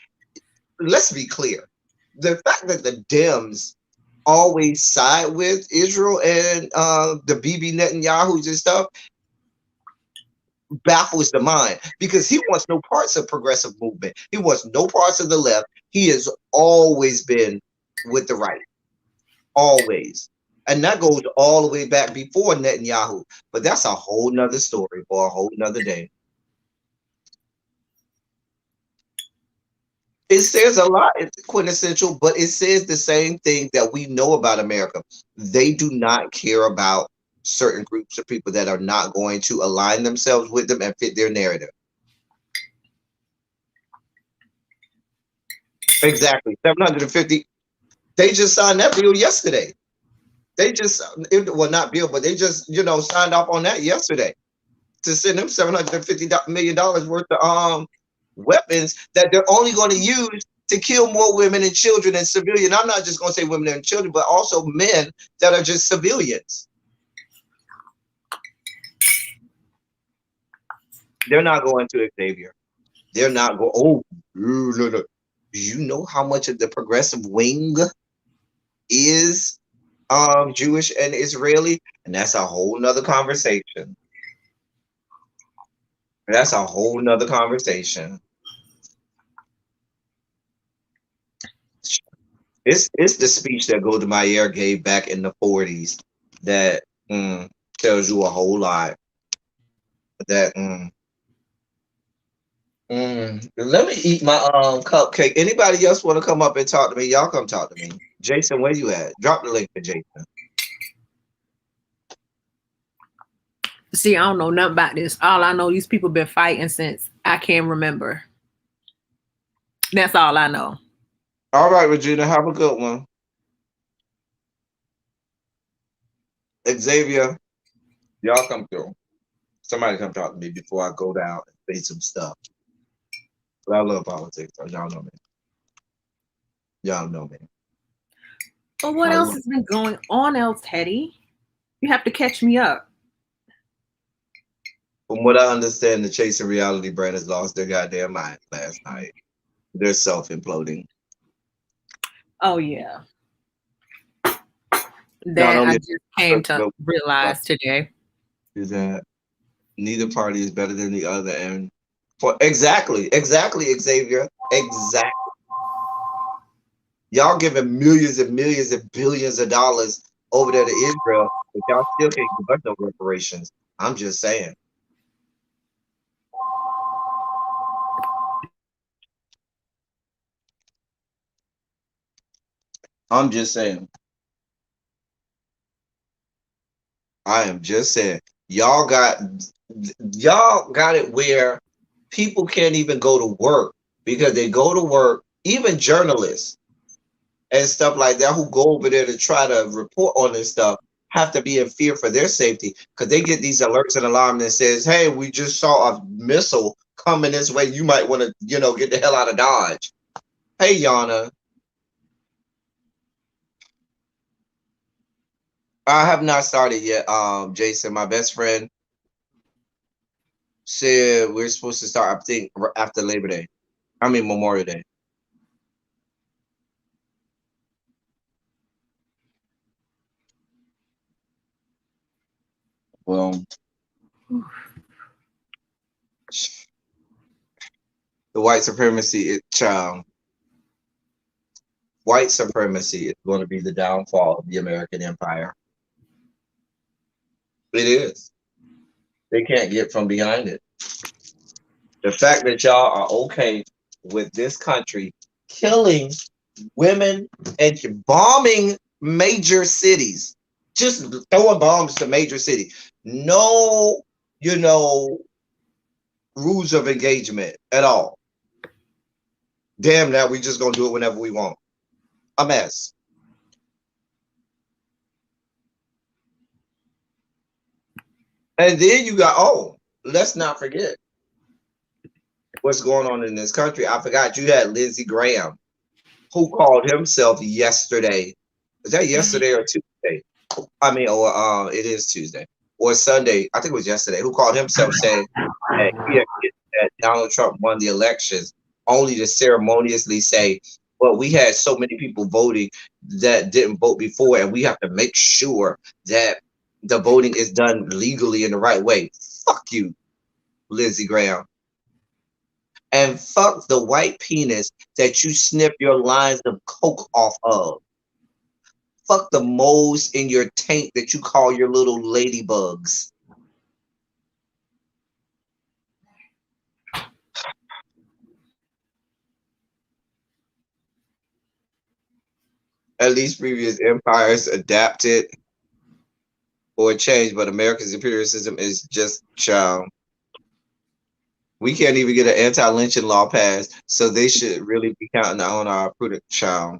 let's be clear, the fact that the Dems always side with Israel and the Bibi Netanyahus and stuff, baffles the mind because he wants no parts of progressive movement. He wants no parts of the left. He has always been with the right, always. And that goes all the way back before Netanyahu. But that's a whole nother story for a whole nother day. It says a lot, it's quintessential, but it says the same thing that we know about America. They do not care about certain groups of people that are not going to align themselves with them and fit their narrative. Exactly. 750. They just signed that bill yesterday. They just, well, not bill, but they just, signed off on that yesterday to send them $750 million worth of weapons that they're only going to use to kill more women and children and civilian. I'm not just going to say women and children, but also men that are just civilians. They're not going to Xavier. They're not going, oh, no. You know how much of the progressive wing is Jewish and Israeli? And that's a whole nother conversation. That's a whole nother conversation. It's the speech that Golda Meir gave back in the 40s that tells you a whole lot. That let me eat my cupcake. Anybody else want to come up and talk to me? Y'all come talk to me. Jason, where you at? Drop the link for Jason. See, I don't know nothing about this. All I know, these people been fighting since I can remember. That's all I know. All right, Regina, have a good one. Xavier, y'all come through. Somebody come talk to me before I go down and say some stuff. But I love politics, so y'all know me. Y'all know me. But what else has been going on else, Teddy? You have to catch me up. From what I understand, the Chasing Reality brand has lost their goddamn mind last night. They're self-imploding. Oh, yeah. That I just came to realize today. Is that neither party is better than the other. And for exactly, Xavier. Exactly. Y'all giving millions and millions and billions of dollars over there to Israel, but y'all still can't give us no reparations. I'm just saying. I'm just saying. I am just saying. Y'all got it where people can't even go to work because they go to work, even journalists and stuff like that who go over there to try to report on this stuff have to be in fear for their safety because they get these alerts and alarms that says, hey, we just saw a missile coming this way. You might want to, get the hell out of Dodge. Hey, Yana. I have not started yet, Jason. My best friend said we're supposed to start, I think, after Labor Day. I mean, Memorial Day. Well, the white supremacy, white supremacy is going to be the downfall of the American empire. It is. They can't get from behind it. The fact that y'all are okay with this country killing women and bombing major cities, just throwing bombs to major cities. No, rules of engagement at all. Damn that, we just gonna do it whenever we want. A mess. And then you got, let's not forget what's going on in this country. I forgot you had Lindsey Graham, who called himself yesterday. Was that yesterday or Tuesday? I mean, or it is Tuesday or Sunday. I think it was yesterday. Who called himself saying that Donald Trump won the elections, only to ceremoniously say, well, we had so many people voting that didn't vote before, and we have to make sure that the voting is done legally in the right way. Fuck you. Lindsey Graham. And fuck the white penis that you snip your lines of coke off of. Fuck the moles in your tank that you call your little ladybugs. At least previous empires adapted or changed, but America's imperialism is just child. We can't even get an anti-lynching law passed, so they should really be counting on our prudent child.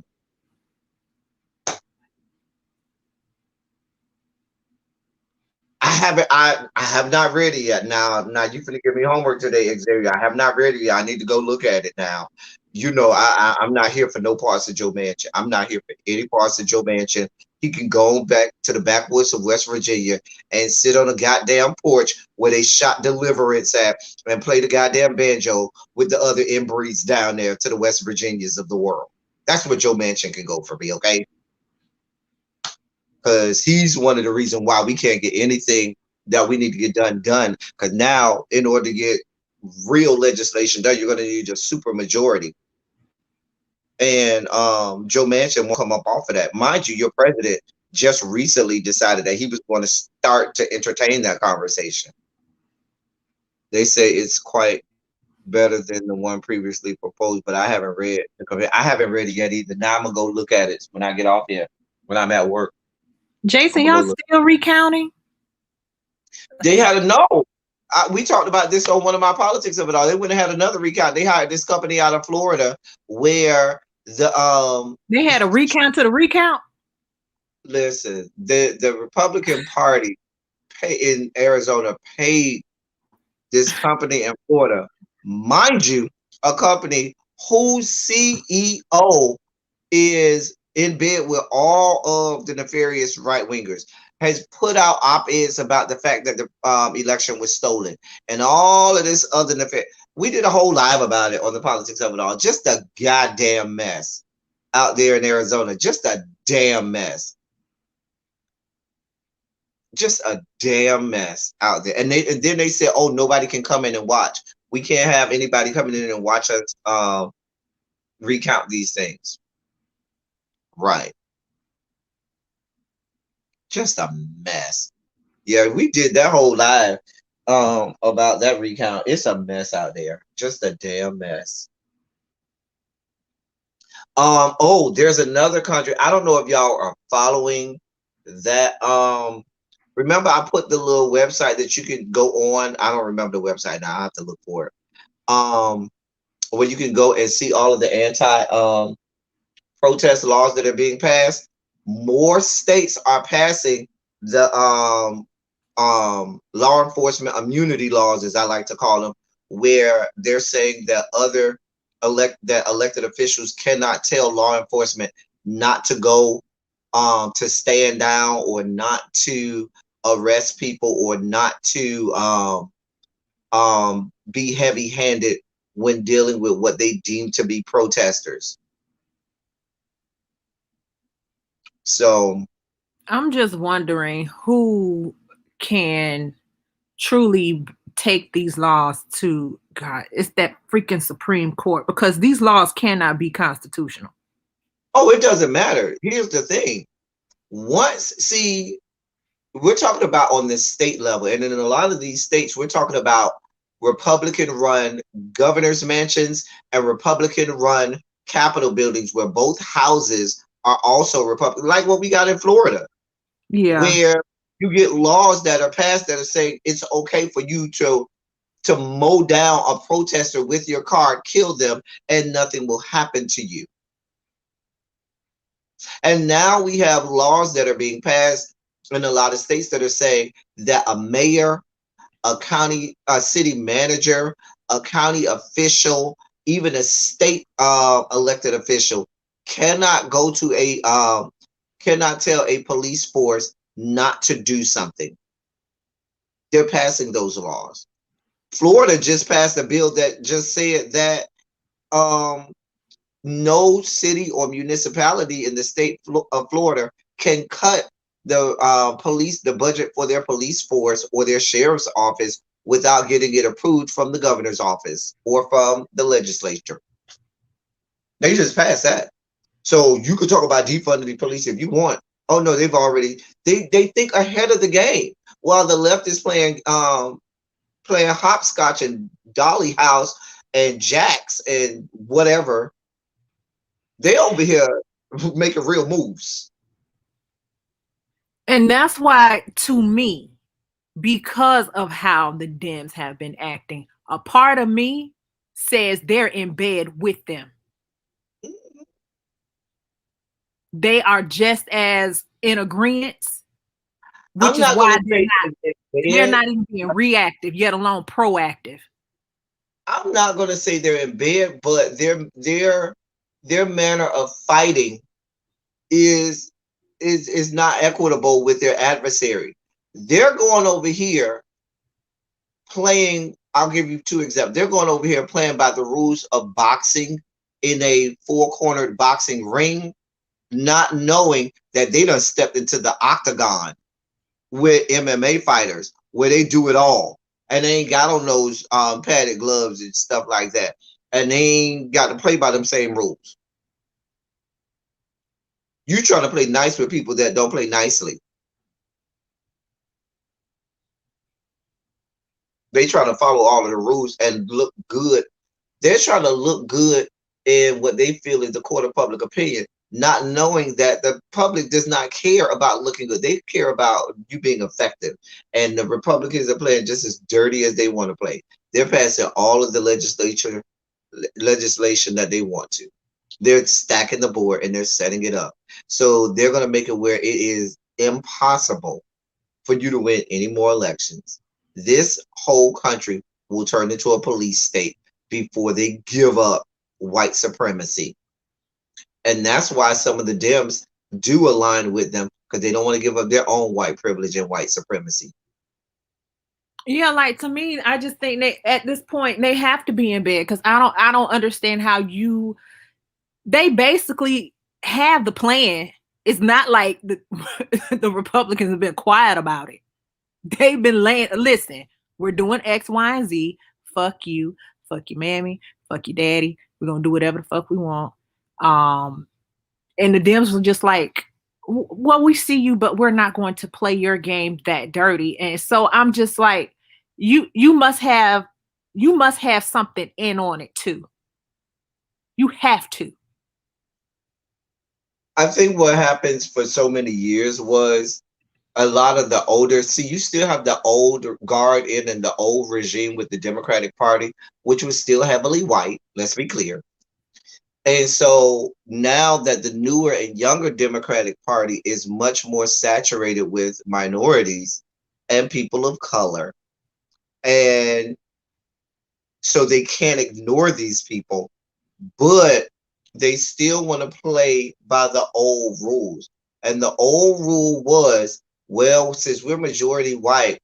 I have not read it yet. Now you finna give me homework today, Xavier. I have not read it yet. I need to go look at it now. You know, I'm not here for no parts of Joe Manchin. I'm not here for any parts of Joe Manchin. He can go back to the backwoods of West Virginia and sit on a goddamn porch where they shot Deliverance at and play the goddamn banjo with the other inbreeds down there to the West Virginias of the world. That's what Joe Manchin can go for me, okay? Because he's one of the reasons why we can't get anything that we need to get done. Because now, in order to get real legislation done, you're going to need a super majority. And Joe Manchin won't come up off of that. Mind you, your president just recently decided that he was going to start to entertain that conversation. They say it's quite better than the one previously proposed, but I haven't read it yet either. Now I'm going to go look at it when I get off here, when I'm at work. Jason, y'all still recounting? They had we talked about this on one of my politics of it all. They wouldn't have had another recount. They hired this company out of Florida where they had a recount to the recount. Listen, the Republican Party in Arizona paid this company in Florida, mind you, a company whose CEO is in bed with all of the nefarious right-wingers, has put out op-eds about the fact that the election was stolen and all of this other nefarious. We did a whole live about it on the politics of it all. Just a goddamn mess out there in Arizona. Just a damn mess. Just a damn mess out there. And then they said, oh, nobody can come in and watch. We can't have anybody coming in and watch us recount these things. Right. Just a mess. Yeah, we did that whole live about that recount. It's a mess out there. Just a damn mess. Oh, there's another country. I don't know if y'all are following that. Remember I put the little website that you can go on. I don't remember the website now. I have to look for it. Where you can go and see all of the anti protest laws that are being passed. More states are passing the law enforcement immunity laws, as I like to call them, where they're saying that elected officials cannot tell law enforcement not to go to stand down or not to arrest people or not to be heavy-handed when dealing with what they deem to be protesters. So I'm just wondering who can truly take these laws to God. It's that freaking Supreme Court, because these laws cannot be constitutional. Oh, it doesn't matter. Here's the thing. We're talking about on the state level, and in a lot of these states, we're talking about Republican-run governor's mansions and Republican-run Capitol buildings where both houses are also Republican, like what we got in Florida. Yeah. Where you get laws that are passed that are saying it's okay for you to mow down a protester with your car, kill them, and nothing will happen to you. And now we have laws that are being passed in a lot of states that are saying that a mayor, a city manager, a county official, even a state elected official cannot go to cannot tell a police force not to do something. They're passing those laws. Florida just passed a bill that just said that no city or municipality in the state of Florida can cut the budget for their police force or their sheriff's office without getting it approved from the governor's office or from the legislature. They just passed that. So you could talk about defunding the police if you want. Oh no, they've already they think ahead of the game while the left is playing hopscotch and dolly house and jacks and whatever. They over here making real moves. And that's why, to me, because of how the Dems have been acting, a part of me says they're in bed with them. They are just as in agreement, which is why they're not even being reactive, yet alone proactive. I'm not going to say they're in bed, but their manner of fighting is not equitable with their adversary. They're going over here playing. I'll give you two examples. They're going over here playing by the rules of boxing in a four-cornered boxing ring, not knowing that they done stepped into the octagon with MMA fighters where they do it all. And they ain't got on those padded gloves and stuff like that. And they ain't got to play by them same rules. You trying to play nice with people that don't play nicely. They trying to follow all of the rules and look good. They're trying to look good in what they feel is the court of public opinion, not knowing that the public does not care about looking good. They care about you being effective. And the Republicans are playing just as dirty as they want to play. They're passing all of the legislation that they want to. They're stacking the board and they're setting it up. So they're going to make it where it is impossible for you to win any more elections. This whole country will turn into a police state before they give up white supremacy. And that's why some of the Dems do align with them, because they don't want to give up their own white privilege and white supremacy. Yeah, like, to me, I just think they, at this point, they have to be in bed, because I don't understand how they basically have the plan. It's not like the Republicans have been quiet about it. They've been listen, we're doing X, Y, and Z. Fuck you, fuck your mammy, fuck your daddy. We're gonna do whatever the fuck we want. And the Dems were just like, well, we see you, but we're not going to play your game that dirty. And so I'm just like, you must have something in on it too. You have to. I think what happens for so many years was a lot of the older, you still have the old guard in the old regime with the Democratic Party, which was still heavily white, let's be clear. And so now that the newer and younger Democratic Party is much more saturated with minorities and people of color, and so they can't ignore these people, but they still want to play by the old rules. And the old rule was, well, since we're majority white,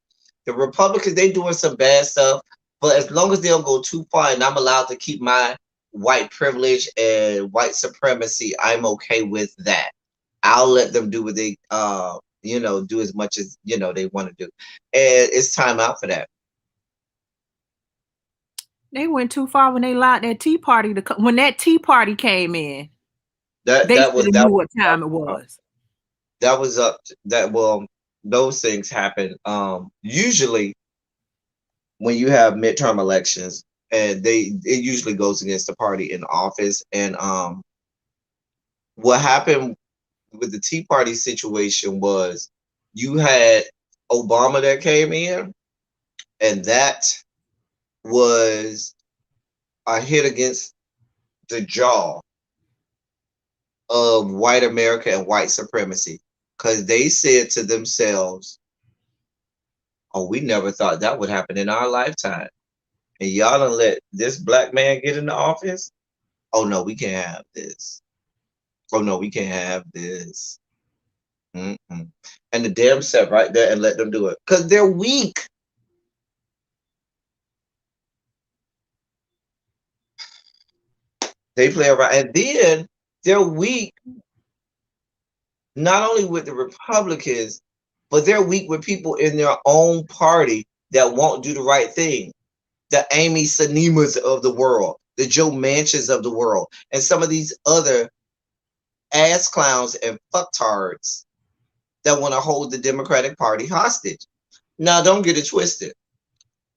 the Republicans, they doing some bad stuff, but as long as they don't go too far and I'm allowed to keep my white privilege and white supremacy, I'm okay with that. I'll let them do what they, do as much as, they want to do. And it's time out for that. They went too far when they allowed that Tea Party when that Tea Party came in. They knew what time it was. That was up. Those things happen. Usually, when you have midterm elections, and it usually goes against the party in office. And what happened with the Tea Party situation was you had Obama that came in, and that was a hit against the jaw of white America and white supremacy, because they said to themselves, oh, we never thought that would happen in our lifetime. And y'all done let this black man get in the office? Oh no, we can't have this. Oh no, we can't have this. And the damn sat right there and let them do it, because they're weak. They play around, and then they're weak not only with the Republicans, but they're weak with people in their own party that won't do the right thing. The Amy Sanimas of the world, the Joe Manchins of the world, and some of these other ass clowns and fucktards that want to hold the Democratic Party hostage. Now, don't get it twisted.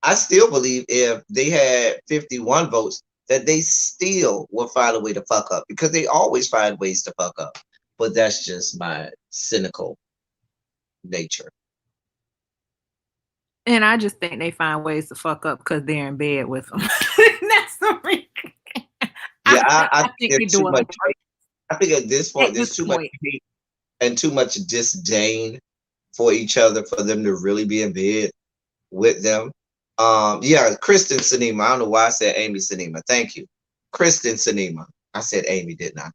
I still believe if they had 51 votes, that they still will find a way to fuck up, because they always find ways to fuck up. But that's just my cynical nature. And I just think they find ways to fuck up because they're in bed with them. That's the reason. Yeah, I think think they there's do too it. much. I think at this point, At there's this too much point. hate and too much disdain for each other for them to really be in bed with them. Yeah, Kristen Sinema. I don't know why I said Amy Sinema. Thank you, Kristen Sinema. I said Amy, didn't I?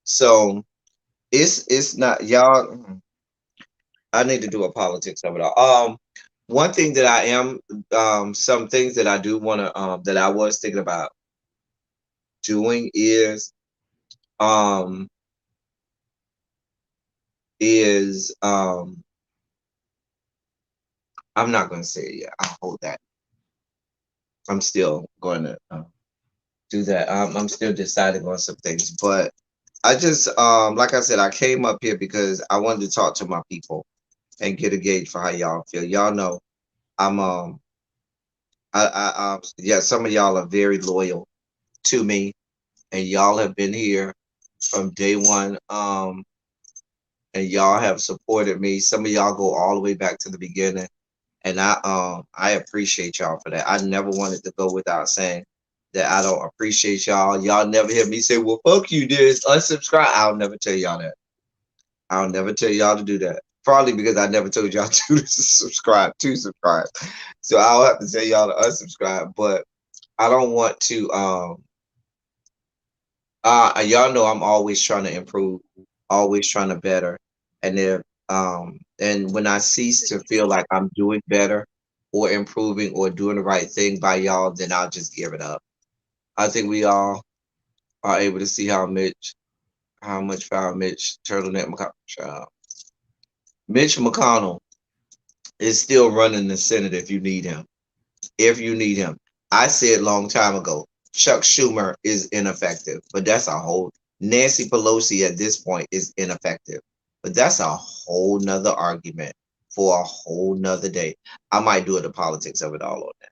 So it's not, y'all. I need to do a politics of it all. One thing that I am, some things that I do want to, that I was thinking about doing um, is, I'm not going to say it yet. I'll hold that. I'm still going to do that. I'm still deciding on some things, but I just, like I said, I came up here because I wanted to talk to my people and get a gauge for how y'all feel. Y'all know I'm, yeah, some of y'all are very loyal to me, and y'all have been here from day one. And y'all have supported me. Some of y'all go all the way back to the beginning, and I appreciate y'all for that. I never wanted to go without saying that I don't appreciate y'all. Y'all never hear me say, "Well, fuck you, this unsubscribe." I'll never tell y'all that. I'll never tell y'all to do that. Probably because I never told y'all to subscribe. So I'll have to tell y'all to unsubscribe. But I don't want to. Y'all know I'm always trying to improve, always trying to better, and if and when I cease to feel like I'm doing better or improving or doing the right thing by y'all, then I'll just give it up. I think we all are able to see how much power Mitch Turtleneck McConnell. Mitch McConnell is still running the Senate if you need him. If you need him. I said long time ago, Chuck Schumer is ineffective, but that's a whole, Nancy Pelosi at this point is ineffective, but that's a whole nother argument for a whole nother day. I might do it, the politics of it all on that.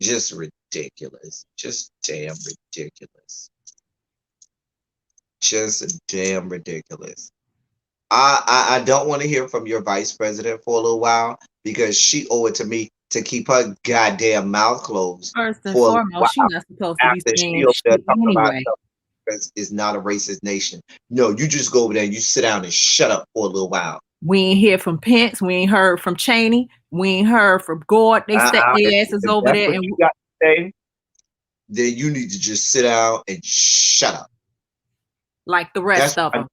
Just ridiculous. Just damn ridiculous. Just damn ridiculous. I don't want to hear from your vice president for a little while, because she owe it to me to keep her goddamn mouth closed First and for a foremost, she's while not supposed to be after she saying over there shit talking about anyway. stuff is not a racist nation. No, you just go over there and you sit down and shut up for a little while. We ain't hear from Pence. We ain't heard from Cheney. We ain't heard from Gord. They set their asses If over that's there what and you got to say, then you need to just sit down and shut up. like the rest of them.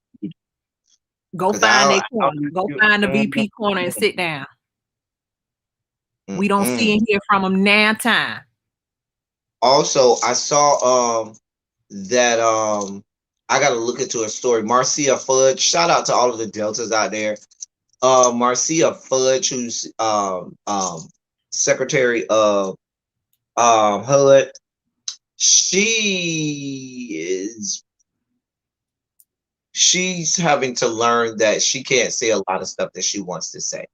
Go find a corner. Go find the VP corner and sit down. We don't see and hear from them now time. Also, I saw that I gotta look into a story. Marcia Fudge, shout out to all of the Deltas out there. Marcia Fudge, who's Secretary of HUD, she's having to learn that she can't say a lot of stuff that she wants to say.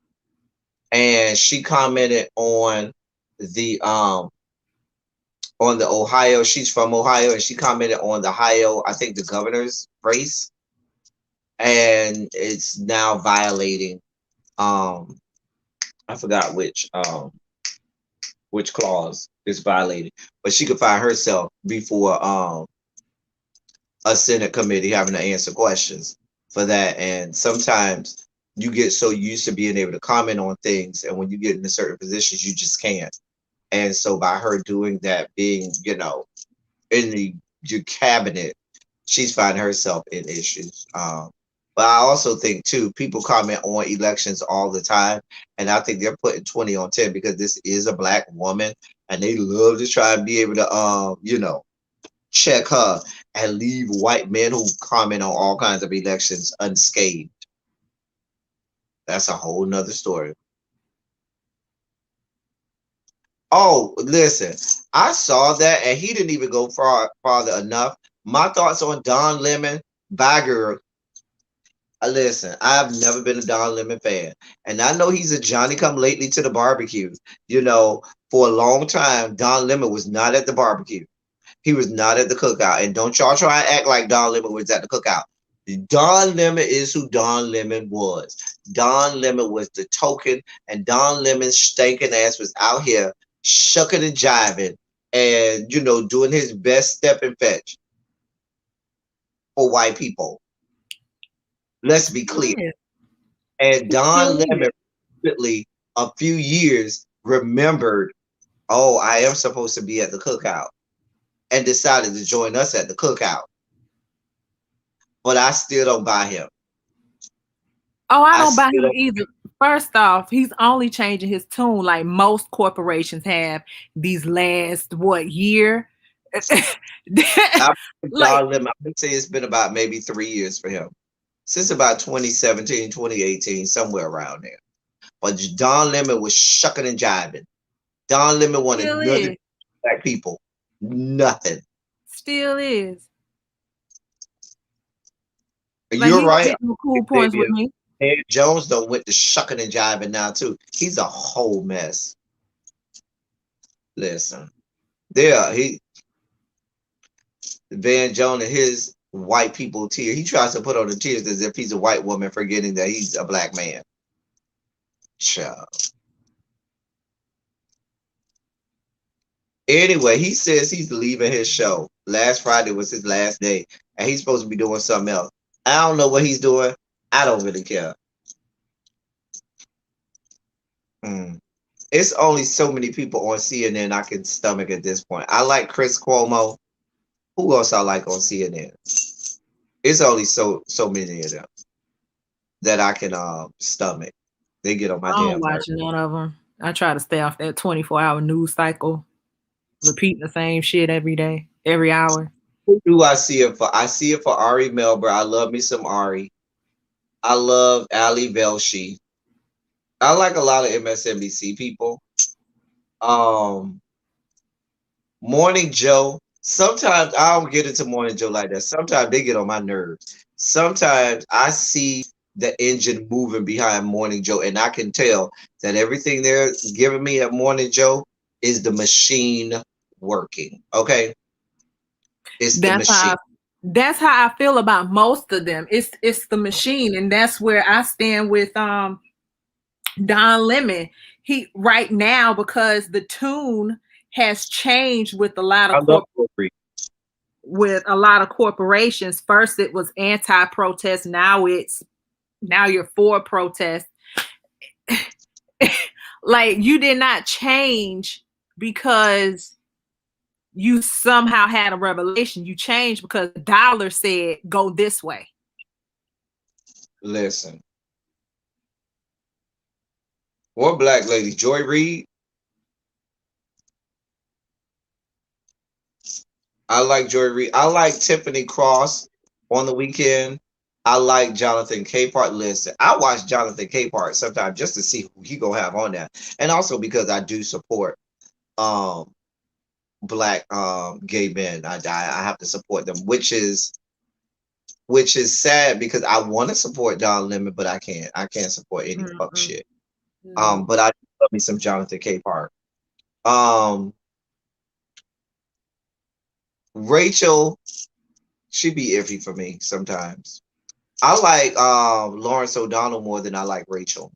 And she commented on the Ohio, she's from Ohio, and she commented on the Ohio, I think the governor's race, and it's now violating I forgot which clause is violated, but she could find herself before a Senate committee having to answer questions for that. And sometimes you get so used to being able to comment on things, and when you get into certain positions, you just can't. And so by her doing that, being, in your cabinet, she's finding herself in issues. But I also think too, people comment on elections all the time, and I think they're putting 20 on 10 because this is a Black woman, and they love to try and be able to check her and leave white men who comment on all kinds of elections unscathed. That's a whole nother story. Oh, listen, I saw that and he didn't even go farther enough. My thoughts on Don Lemon, bye girl. Listen, I've never been a Don Lemon fan. And I know he's a Johnny come lately to the barbecue. You know, for a long time, Don Lemon was not at the barbecue. He was not at the cookout. And don't y'all try and act like Don Lemon was at the cookout. Don Lemon is who Don Lemon was. Don Lemon was the token, and Don Lemon's stinking ass was out here shucking and jiving and, you know, doing his best step and fetch for white people. Let's be clear. And Don Lemon, recently, a few years, remembered, oh, I am supposed to be at the cookout, and decided to join us at the cookout. But I still don't buy him. Oh, I don't buy him either. First off, he's only changing his tune like most corporations have these last, year? Don Lemon, I would say it's been about maybe 3 years for him. Since about 2017, 2018, somewhere around there. But Don Lemon was shucking and jiving. Don Lemon wanted nothing black people. Nothing. Still is. You're right. Cool points with me. Ed Jones though went to shucking and jiving now too. He's a whole mess. Listen, Van Jones and his white people tear. He tries to put on the tears as if he's a white woman, forgetting that he's a black man. Child. Anyway, he says he's leaving his show. Last Friday was his last day, and he's supposed to be doing something else. I don't know what he's doing. I don't really care. It's only so many people on CNN I can stomach at this point. I like Chris Cuomo. Who else I like on CNN? It's only so many of them that I can stomach. They get on my damn nerves. I don't watch none of them. I try to stay off that 24-hour news cycle, repeating the same shit every day, every hour. Who do I see it for? I see it for Ari Melber. I love me some Ari. I love Ali Velshi. I like a lot of MSNBC people. Morning Joe. Sometimes I don't get into Morning Joe like that. Sometimes they get on my nerves. Sometimes I see the engine moving behind Morning Joe, and I can tell that everything they're giving me at Morning Joe is the machine working. Okay, it's the machine. That's how I feel about most of them. It's the machine, and that's where I stand with Don Lemon. He right now, because the tune has changed with a lot of corporations. First it was anti-protest, now you're for protest. Like, you did not change because you somehow had a revelation. You changed because the dollar said go this way. Listen, what black lady? Joy Reid. I like Joy Reid. I like Tiffany Cross on the weekend. I like Jonathan Capehart. Listen, I watch Jonathan Capehart sometimes just to see who he gonna have on that, and also because I do support black gay men. I have to support them, which is sad because I want to support Don Lemon, but I can't support any fuck shit. But I love me some Jonathan Capehart. Rachel, she be iffy for me sometimes. I like Lawrence O'Donnell more than I like Rachel.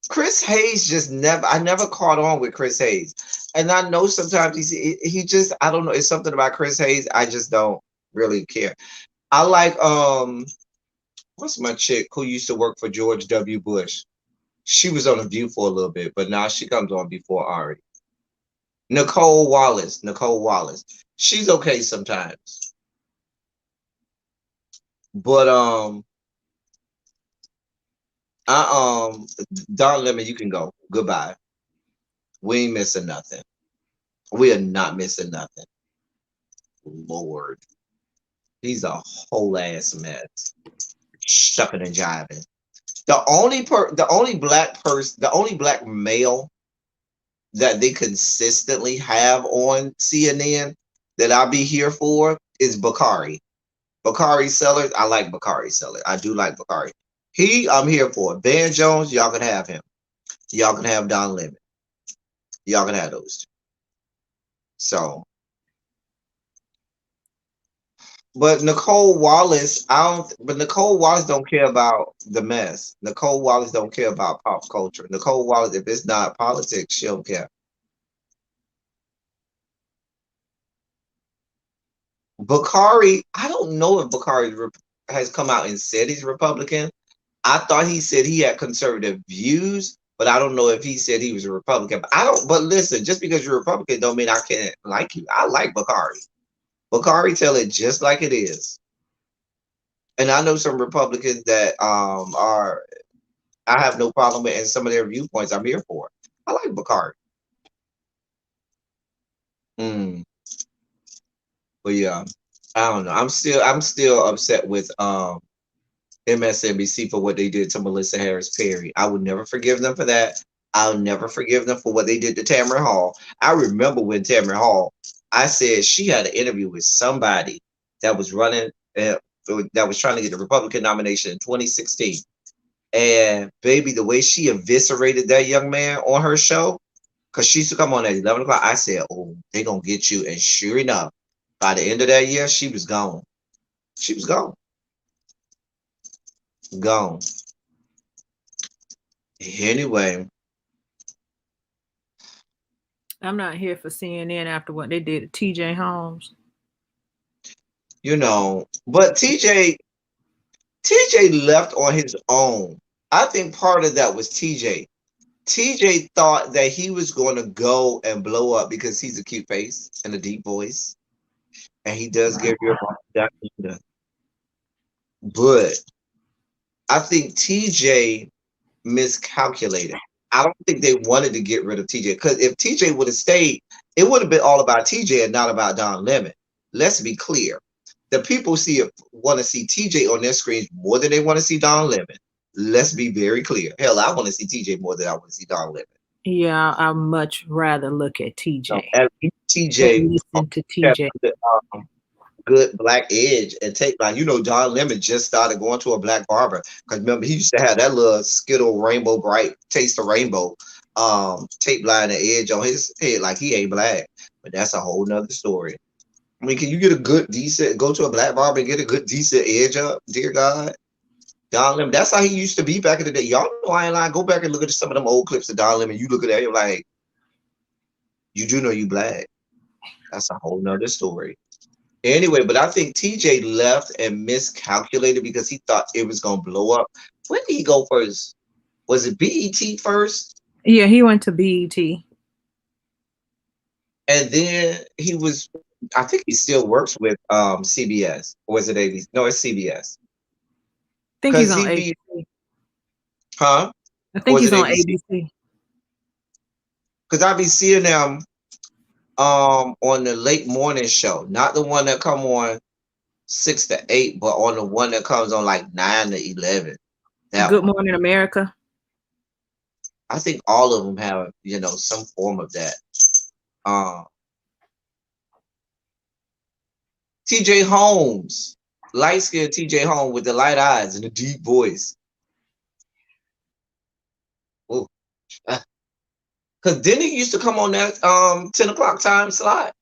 Chris Hayes I never caught on with Chris Hayes. And I know sometimes he just, I don't know, it's something about Chris Hayes, I just don't really care. I like, what's my chick who used to work for George W. Bush? She was on The View for a little bit, but now she comes on before Ari. Nicole Wallace. She's okay sometimes. But Don Lemon, you can go. Goodbye. We ain't missing nothing. We are not missing nothing. Lord. He's a whole ass mess. Shucking and jiving. The only black person, the only black male that they consistently have on CNN that I'll be here for is Bakari. Bakari Sellers, I like Bakari Sellers. I do like Bakari. I'm here for. Van Jones, y'all can have him. Y'all can have Don Lemon. Y'all can have those two. So, but Nicole Wallace, I don't. But Nicole Wallace don't care about the mess. Nicole Wallace don't care about pop culture. Nicole Wallace, if it's not politics, she don't care. Bakari, I don't know if Bakari has come out and said he's Republican. I thought he said he had conservative views, but I don't know if he said he was a Republican. But I don't. But listen, just because you're a Republican don't mean I can't like you. I like Bakari. Bakari tell it just like it is. And I know some Republicans that are I have no problem with, and some of their viewpoints I'm here for. I like Bakari. But yeah, I don't know. I'm still upset with MSNBC for what they did to Melissa Harris Perry. I would never forgive them for that. I'll never forgive them for what they did to Tamron Hall. I remember when Tamron Hall, I said she had an interview with somebody that was running, that was trying to get the Republican nomination in 2016. And baby, the way she eviscerated that young man on her show, because she used to come on at 11 o'clock, I said, oh, they're going to get you. And sure enough, by the end of that year, she was gone. She was gone. Gone. Anyway. I'm not here for CNN after what they did to TJ Holmes. You know, but TJ left on his own. I think part of that was TJ. TJ thought that he was going to go and blow up because he's a cute face and a deep voice. And he does give you a but I think TJ miscalculated. I don't think they wanted to get rid of TJ, because if TJ would have stayed, it would have been all about TJ and not about Don Lemon. Let's be clear. The people want to see TJ on their screens more than they want to see Don Lemon. Let's be very clear. Hell, I want to see TJ more than I want to see Don Lemon. Yeah, I'd much rather look at TJ. So, TJ, listen to TJ. Good black edge and take line. You know, Don Lemon just started going to a black barber, because remember he used to have that little Skittle Rainbow Bright Taste of Rainbow tape line and edge on his head, like he ain't black. But that's a whole nother story. I mean, can you get a good decent, go to a black barber and get a good decent edge up? Dear God. Don Lemon, that's how he used to be back in the day. Y'all know I ain't lying. Go back and look at some of them old clips of Don Lemon. You look at that, you're like, you do know you black. That's a whole nother story. Anyway, but I think TJ left and miscalculated because he thought it was going to blow up. When did he go first? Was it BET first? Yeah, he went to BET. And then I think he still works with CBS. Or is it ABC? No, it's CBS. I think he's on ABC. Huh? I think he's on ABC. Because I be seeing them on the late morning show, not the one that come on 6 to 8, but on the one that comes on like 9 to 11. Good Morning America. I think all of them have, some form of that. TJ Holmes, light-skinned TJ Holmes with the light eyes and the deep voice. Oh, because then he used to come on that 10 o'clock time slot.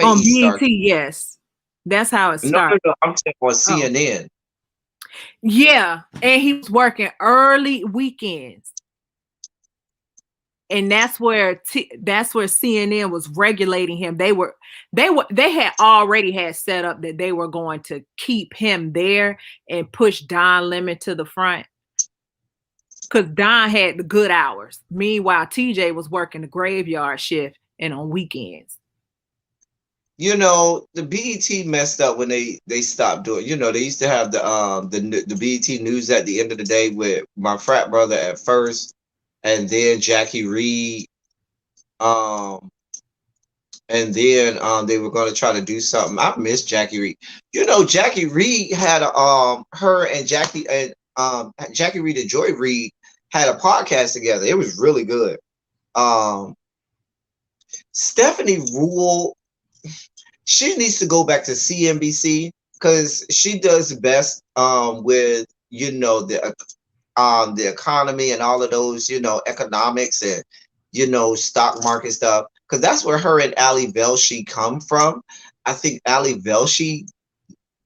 On BET, yes. That's how it started. No, I'm saying on CNN. Yeah, and he was working early weekends. And that's where CNN was regulating him. They had already had set up that they were going to keep him there and push Don Lemon to the front, because Don had the good hours. Meanwhile, TJ was working the graveyard shift and on weekends. The BET messed up when they stopped doing. They used to have the BET News at the end of the day with my frat brother at first, and then Jackie Reed, and then they were going to try to do something. I miss Jackie Reed. Jackie Reed had her and Jackie and Jackie Reed and Joy Reid had a podcast together. It was really good. Stephanie Rule, she needs to go back to CNBC because she does best with the economy and all of those economics and stock market stuff, because that's where her and Ali Velshi come from. I think Ali Velshi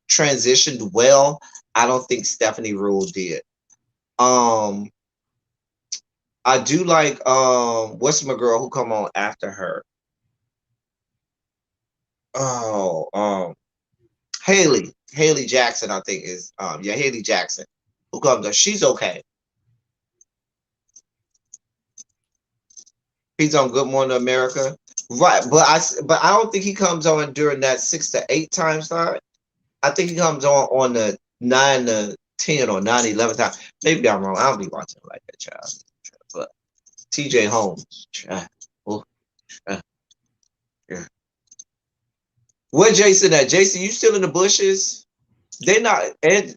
transitioned well. I don't think Stephanie Rule did. I do like what's my girl who come on after her? Oh, Haley Jackson, I think is Haley Jackson, who comes up. She's okay. He's on Good Morning America, right? But I don't think he comes on during that 6 to 8 time slot. I think he comes on the 9 to 10 or 9 to 11 time. Maybe I'm wrong. I don't be watching like that, child. But TJ Holmes, child. Oh, yeah. Where Jason at? Jason, you still in the bushes? They not.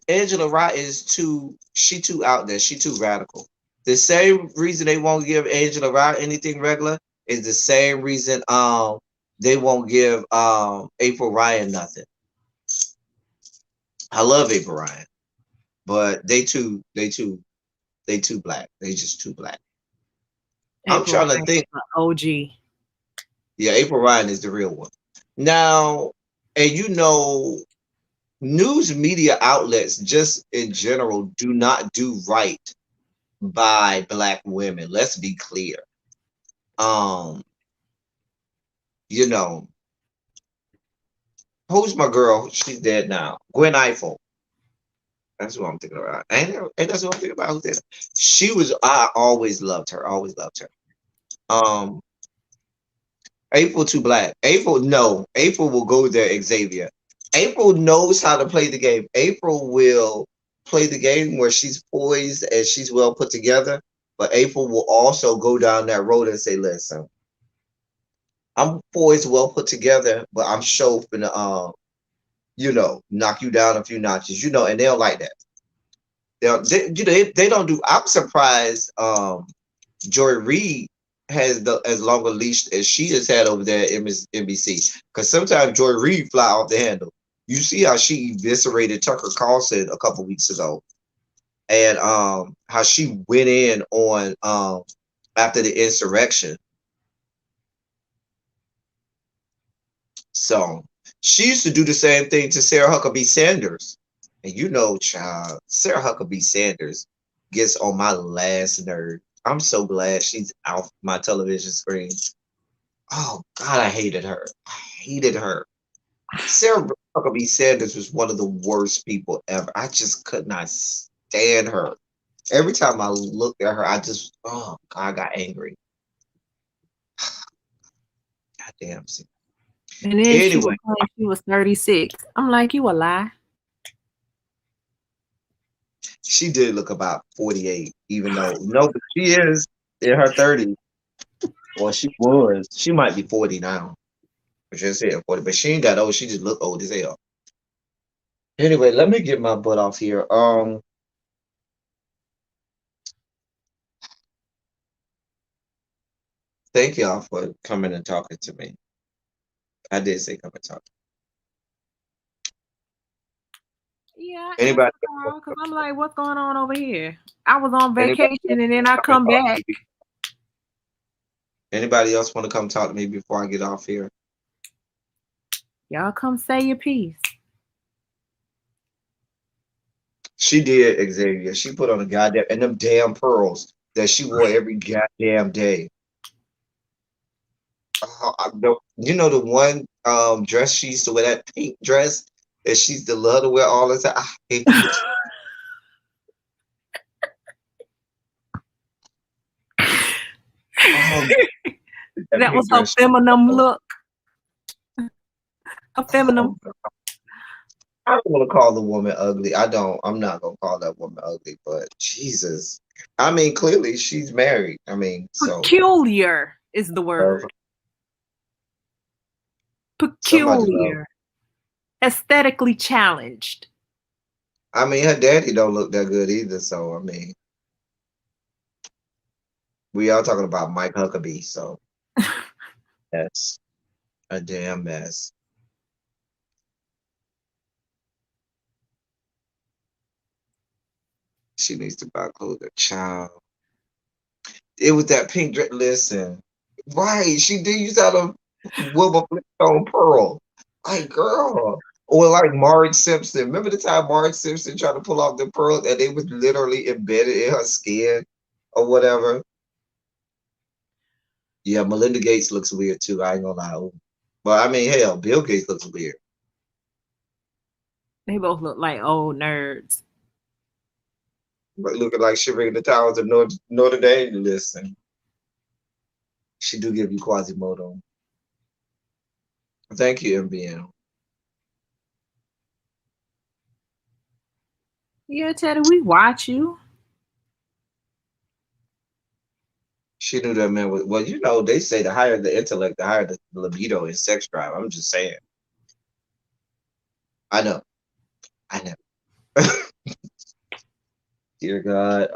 Angela Rye is too. She too out there. She too radical. The same reason they won't give Angela Rye anything regular is the same reason they won't give April Ryan nothing. I love April Ryan, but they too black. They just too black. I'm trying to think. OG. Yeah, April Ryan is the real one. Now, and news media outlets just in general do not do right by black women. Let's be clear. Who's my girl? She's dead now. Gwen Ifill. That's what I'm thinking about. And that's what I'm thinking about. Who's dead? I always loved her. Always loved her. April too black. April will go there, Xavier. April knows how to play the game. April will play the game where she's poised and she's well put together. But April will also go down that road and say, listen, I'm poised, well put together, but I'm sure finna knock you down a few notches, and they'll like that. They don't do. I'm surprised Joy Reid has as long a leash as she has had over there at NBC, because sometimes Joy Reid fly off the handle. You see how she eviscerated Tucker Carlson a couple weeks ago, and how she went in on after the insurrection. So she used to do the same thing to Sarah Huckabee Sanders. And child, Sarah Huckabee Sanders gets on my last nerve. I'm so glad she's off my television screen. Oh, God, I hated her. Sarah Huckabee Sanders was one of the worst people ever. I just could not stand her. Every time I looked at her, I got angry. God damn. And then anyway, she was 36. I'm like, you a lie. She did look about 48, even though but she is in her 30s. Well, she was. She might be 40 now. I just said 40, but she ain't that old. She just look old as hell. Anyway, let me get my butt off here. Thank y'all for coming and talking to me. I did say come and talk. Yeah, anybody? Because I'm like, what's going on over here? I was on vacation and then I come back. Anybody else want to come talk to me before I get off here? Y'all come say your piece. She did, Xavier. She put on a goddamn and them damn pearls that she wore every goddamn day. The one dress she used to wear, that pink dress that she used to love to wear all the time. I hate it. That was her feminine look. A feminine. I don't want to call the woman ugly. I'm not gonna call that woman ugly, but Jesus. I mean, clearly she's married. I mean, peculiar is the word. Peculiar. Aesthetically challenged. I mean, her daddy don't look that good either. So I mean, we are talking about Mike Huckabee. So that's a damn mess. She needs to buy clothes. Child, it was that pink dress. Listen, right? She did use out of Wilma Flintstone Pearl. Like, girl. Or like Marge Simpson. Remember the time Marge Simpson tried to pull off the pearl and they was literally embedded in her skin or whatever? Yeah, Melinda Gates looks weird too. I ain't gonna lie. But I mean, hell, Bill Gates looks weird. They both look like old nerds. But looking like she ringing the towers of Notre Dame. Listen, she do give you Quasimodo. Thank you, MBM. Yeah, Teddy, we watch you. She knew that man was, well, you know, they say the higher the intellect, the higher the libido and sex drive. I'm just saying. I know. I know. Dear God.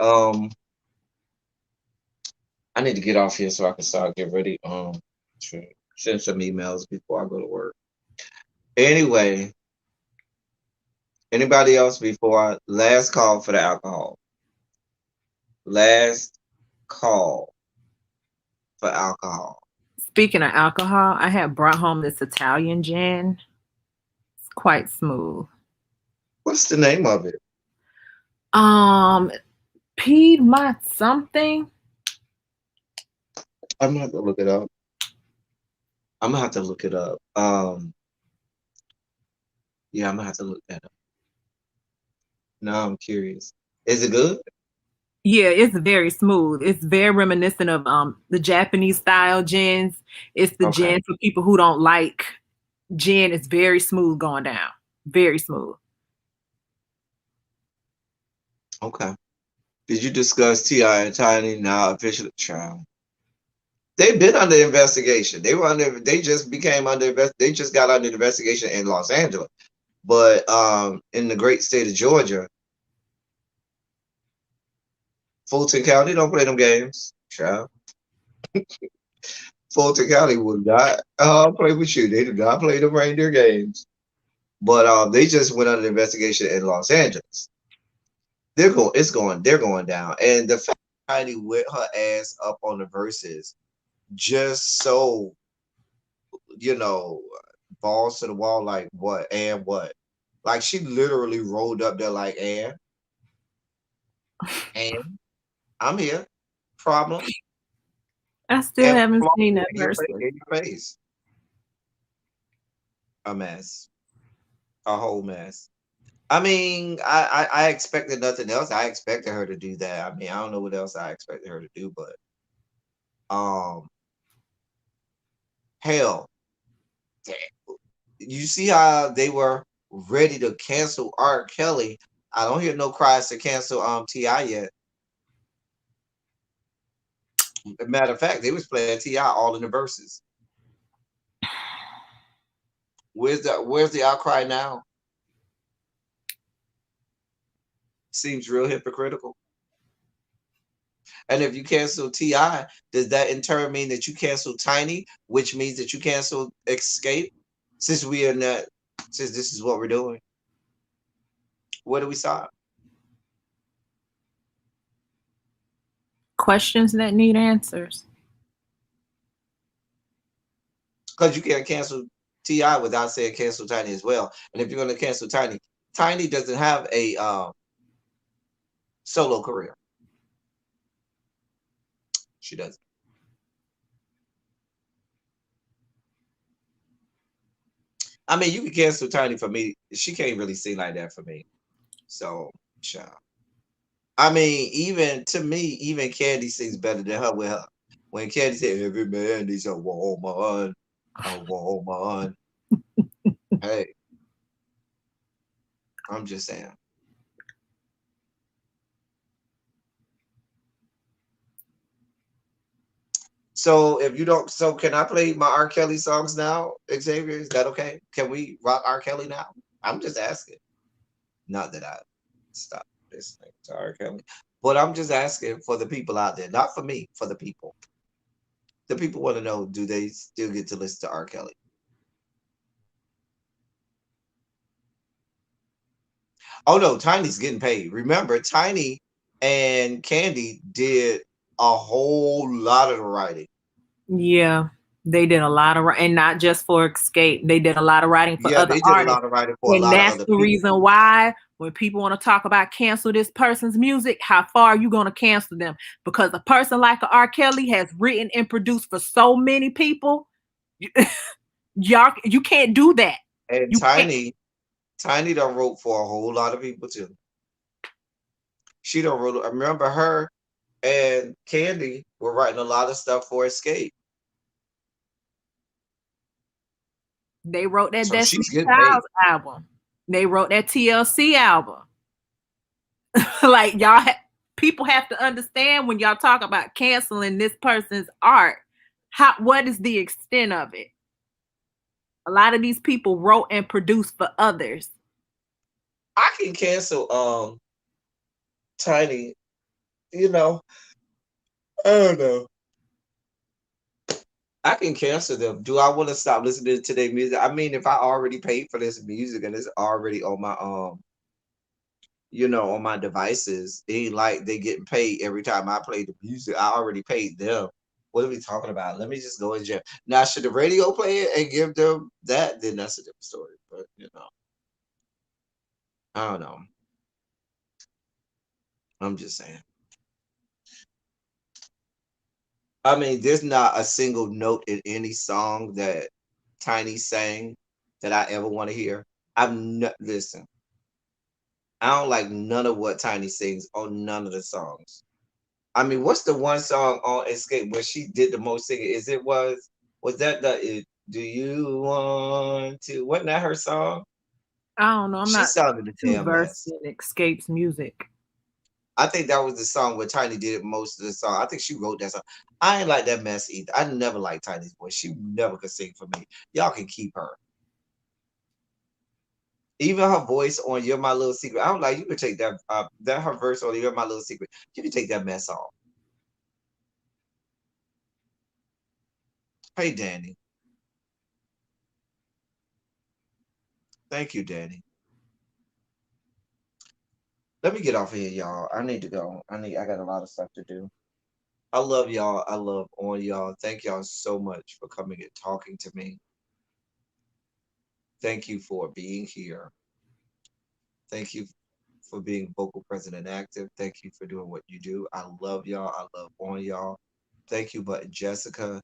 I need to get off here so I can start get ready. To send some emails before I go to work. Anyway, anybody else before last call for the alcohol? Last call for alcohol. Speaking of alcohol, I had brought home this Italian gin. It's quite smooth. What's the name of it? Um, Piedmont something. I'm gonna have to look it up. I'm gonna have to look it up. Yeah, I'm gonna have to look that up. Now I'm curious. Is it good? Yeah, it's very smooth. It's very reminiscent of the Japanese style gins. It's the Okay. gin for people who don't like gin. It's very smooth going down. Very smooth. Okay. Did you discuss T.I. and Tiny now official trial? They've been under investigation. They were under. They just became under. They just got under investigation in Los Angeles, but in the great state of Georgia, Fulton County don't play them games. Child. Fulton County will not play with you. They do not play the reindeer games. But they just went under investigation in Los Angeles. They're going. It's going. They're going down. And the fact that Tiny with her ass up on the verses, just so you know, balls to the wall. Like what and what? Like she literally rolled up there like and I'm here. Problem I still and haven't flaw seen that in verse. your face. A mess. A whole mess. I mean, I expected nothing else. I expected her to do that. I mean, I don't know what else I expected her to do, but um, hell, you see how they were ready to cancel R. Kelly. I don't hear no cries to cancel T.I. yet. Matter of fact, they was playing T.I. all in the verses. Where's the outcry now? Seems real hypocritical. And if you cancel T.I., does that in turn mean that you cancel Tiny, which means that you cancel Escape? Since we are not, since this is what we're doing, where do we stop? Questions that need answers. Because you can't cancel T.I. without saying cancel Tiny as well. And if you're going to cancel Tiny, Tiny doesn't have a solo career. She doesn't. I mean, you can cancel Tiny for me. She can't really sing like that for me. So, sure. I mean, even to me, even Candy sings better than her with her. When Candy said, "Every man needs a woman, a woman." Hey, I'm just saying. So if you don't, so can I play my R. Kelly songs now, Xavier? Is that okay? Can we rock R. Kelly now? I'm just asking. Not that I stop listening to R. Kelly. But I'm just asking for the people out there, not for me, for the people. The people want to know: do they still get to listen to R. Kelly? Oh no, Tiny's getting paid. Remember, Tiny and Candy did a whole lot of the writing. Yeah, they did a lot of and not just for Escape. They did a lot of writing for Yeah, other they did a artists. lot of writing for a And lot of that's other the people. reason why when people want to talk about cancel this person's music, how far are you going to cancel them? Because a person like R. Kelly has written and produced for so many people. Y'all, you can't do that. And You can't. Tiny done wrote for a whole lot of people too. She done wrote. I remember her and Candy were writing a lot of stuff for Escape. They wrote that So Destiny she's getting paid. Child's album. They wrote that TLC album. Like y'all, people have to understand when y'all talk about canceling this person's art. What is the extent of it? A lot of these people wrote and produced for others. I can cancel Tiny, you know. I don't know. I can cancel them. Do I want to stop listening to their music? I mean, if I already paid for this music and it's already on my on my devices, it ain't like they getting paid every time I play the music. I already paid them. What are we talking about? Let me just go in jail. Now, should the radio play it and give them that? Then that's a different story. But I don't know. I'm just saying. I mean, there's not a single note in any song that Tiny sang that I ever want to hear. Listen. I don't like none of what Tiny sings on none of the songs. I mean, what's the one song on Escape where she did the most singing? Was that Do You Want to? Wasn't that her song? I don't know. I'm She not sounded a too damn versed mess. in Escape's music. I think that was the song where Tiny did most of the song. I think she wrote that song. I ain't like that mess either. I never liked Tiny's voice. She never could sing for me. Y'all can keep her. Even her voice on "You're My Little Secret," I don't like. You could take that her verse on "You're My Little Secret." You can take that mess off. Hey, Danny. Thank you, Danny. Let me get off here, y'all. I need to go. I got a lot of stuff to do. I love y'all. I love on y'all. Thank y'all so much for coming and talking to me. Thank you for being here. Thank you for being vocal, present, and active. Thank you for doing what you do. I love y'all. I love on y'all. Thank you, but Jessica,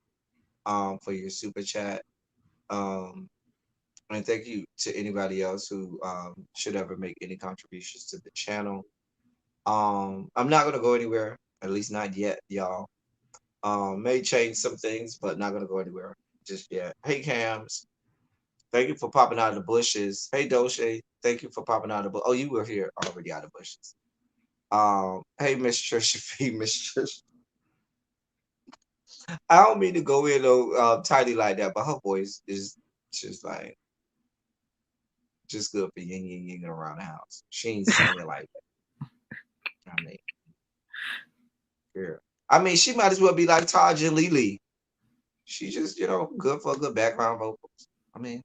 for your super chat. And thank you to anybody else who should ever make any contributions to the channel. I'm not gonna go anywhere, at least not yet, y'all. May change some things, but not gonna go anywhere just yet. Hey Cams, thank you for popping out of the bushes. Hey Dolce, thank you for popping out of the bush. Oh, you were here already out of bushes. Hey Miss Trisha P, Miss Trisha. I don't mean to go in Tiny like that, but her voice is just like just good for yin yin yin around the house. She ain't singing like that. I mean, yeah. I mean, she might as well be like Taj and Lily. She just, good for a good background vocals. I mean,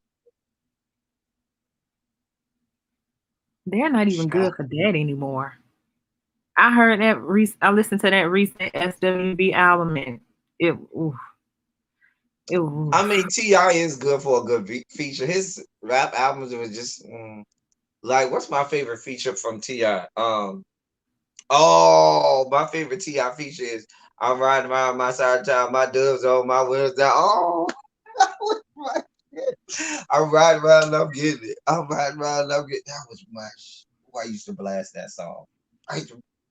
They're not even good for that anymore. I heard that I listened to that recent SWB album and it. Oof, I mean, T.I. is good for a good feature. His rap albums were just like, what's my favorite feature from T.I.? My favorite T.I. feature is I'm riding around my side of town, my doves on my windows down. Oh, that was my shit. I'm riding around and I'm getting it. I'm riding around and I'm getting it. That was my shit. I used to blast that song. I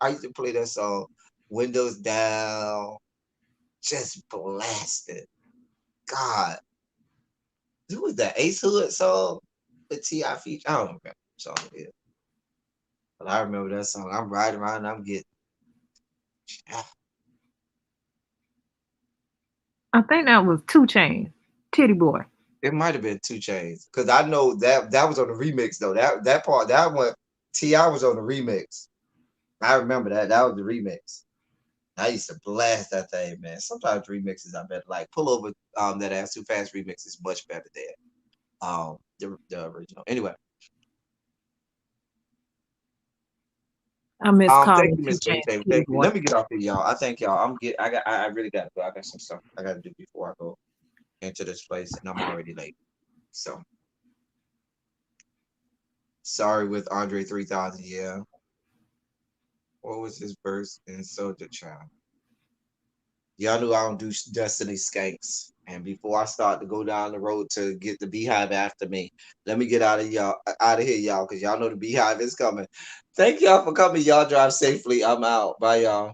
used to play that song, windows down, just blast it. God. Who was that? Ace Hood song? The T.I. feature? I don't remember what song it is. But I remember that song. I'm riding around and I'm getting it. I think that was 2 Chainz, Titty Boy. It might have been 2 Chainz. Because I know that was on the remix though. That part, that one, T.I. was on the remix. I remember that. That was the remix. I used to blast that thing, man. Sometimes remixes I bet like pull over that ass too fast remix is much better than the original. Anyway. I miss Thank calling you, Two Miss Ray. Chainz Thank Kitty you. boy. Let me get off here, y'all. I thank y'all. I really gotta go. I got some stuff I gotta do before I go into this place, and I'm already late. So sorry with Andre 3000. Yeah. What was his verse in Soldier Child? Y'all knew I don't do Destiny Skanks. And before I start to go down the road to get the Beehive after me, let me get out of here, y'all, because y'all know the Beehive is coming. Thank y'all for coming. Y'all drive safely. I'm out. Bye, y'all.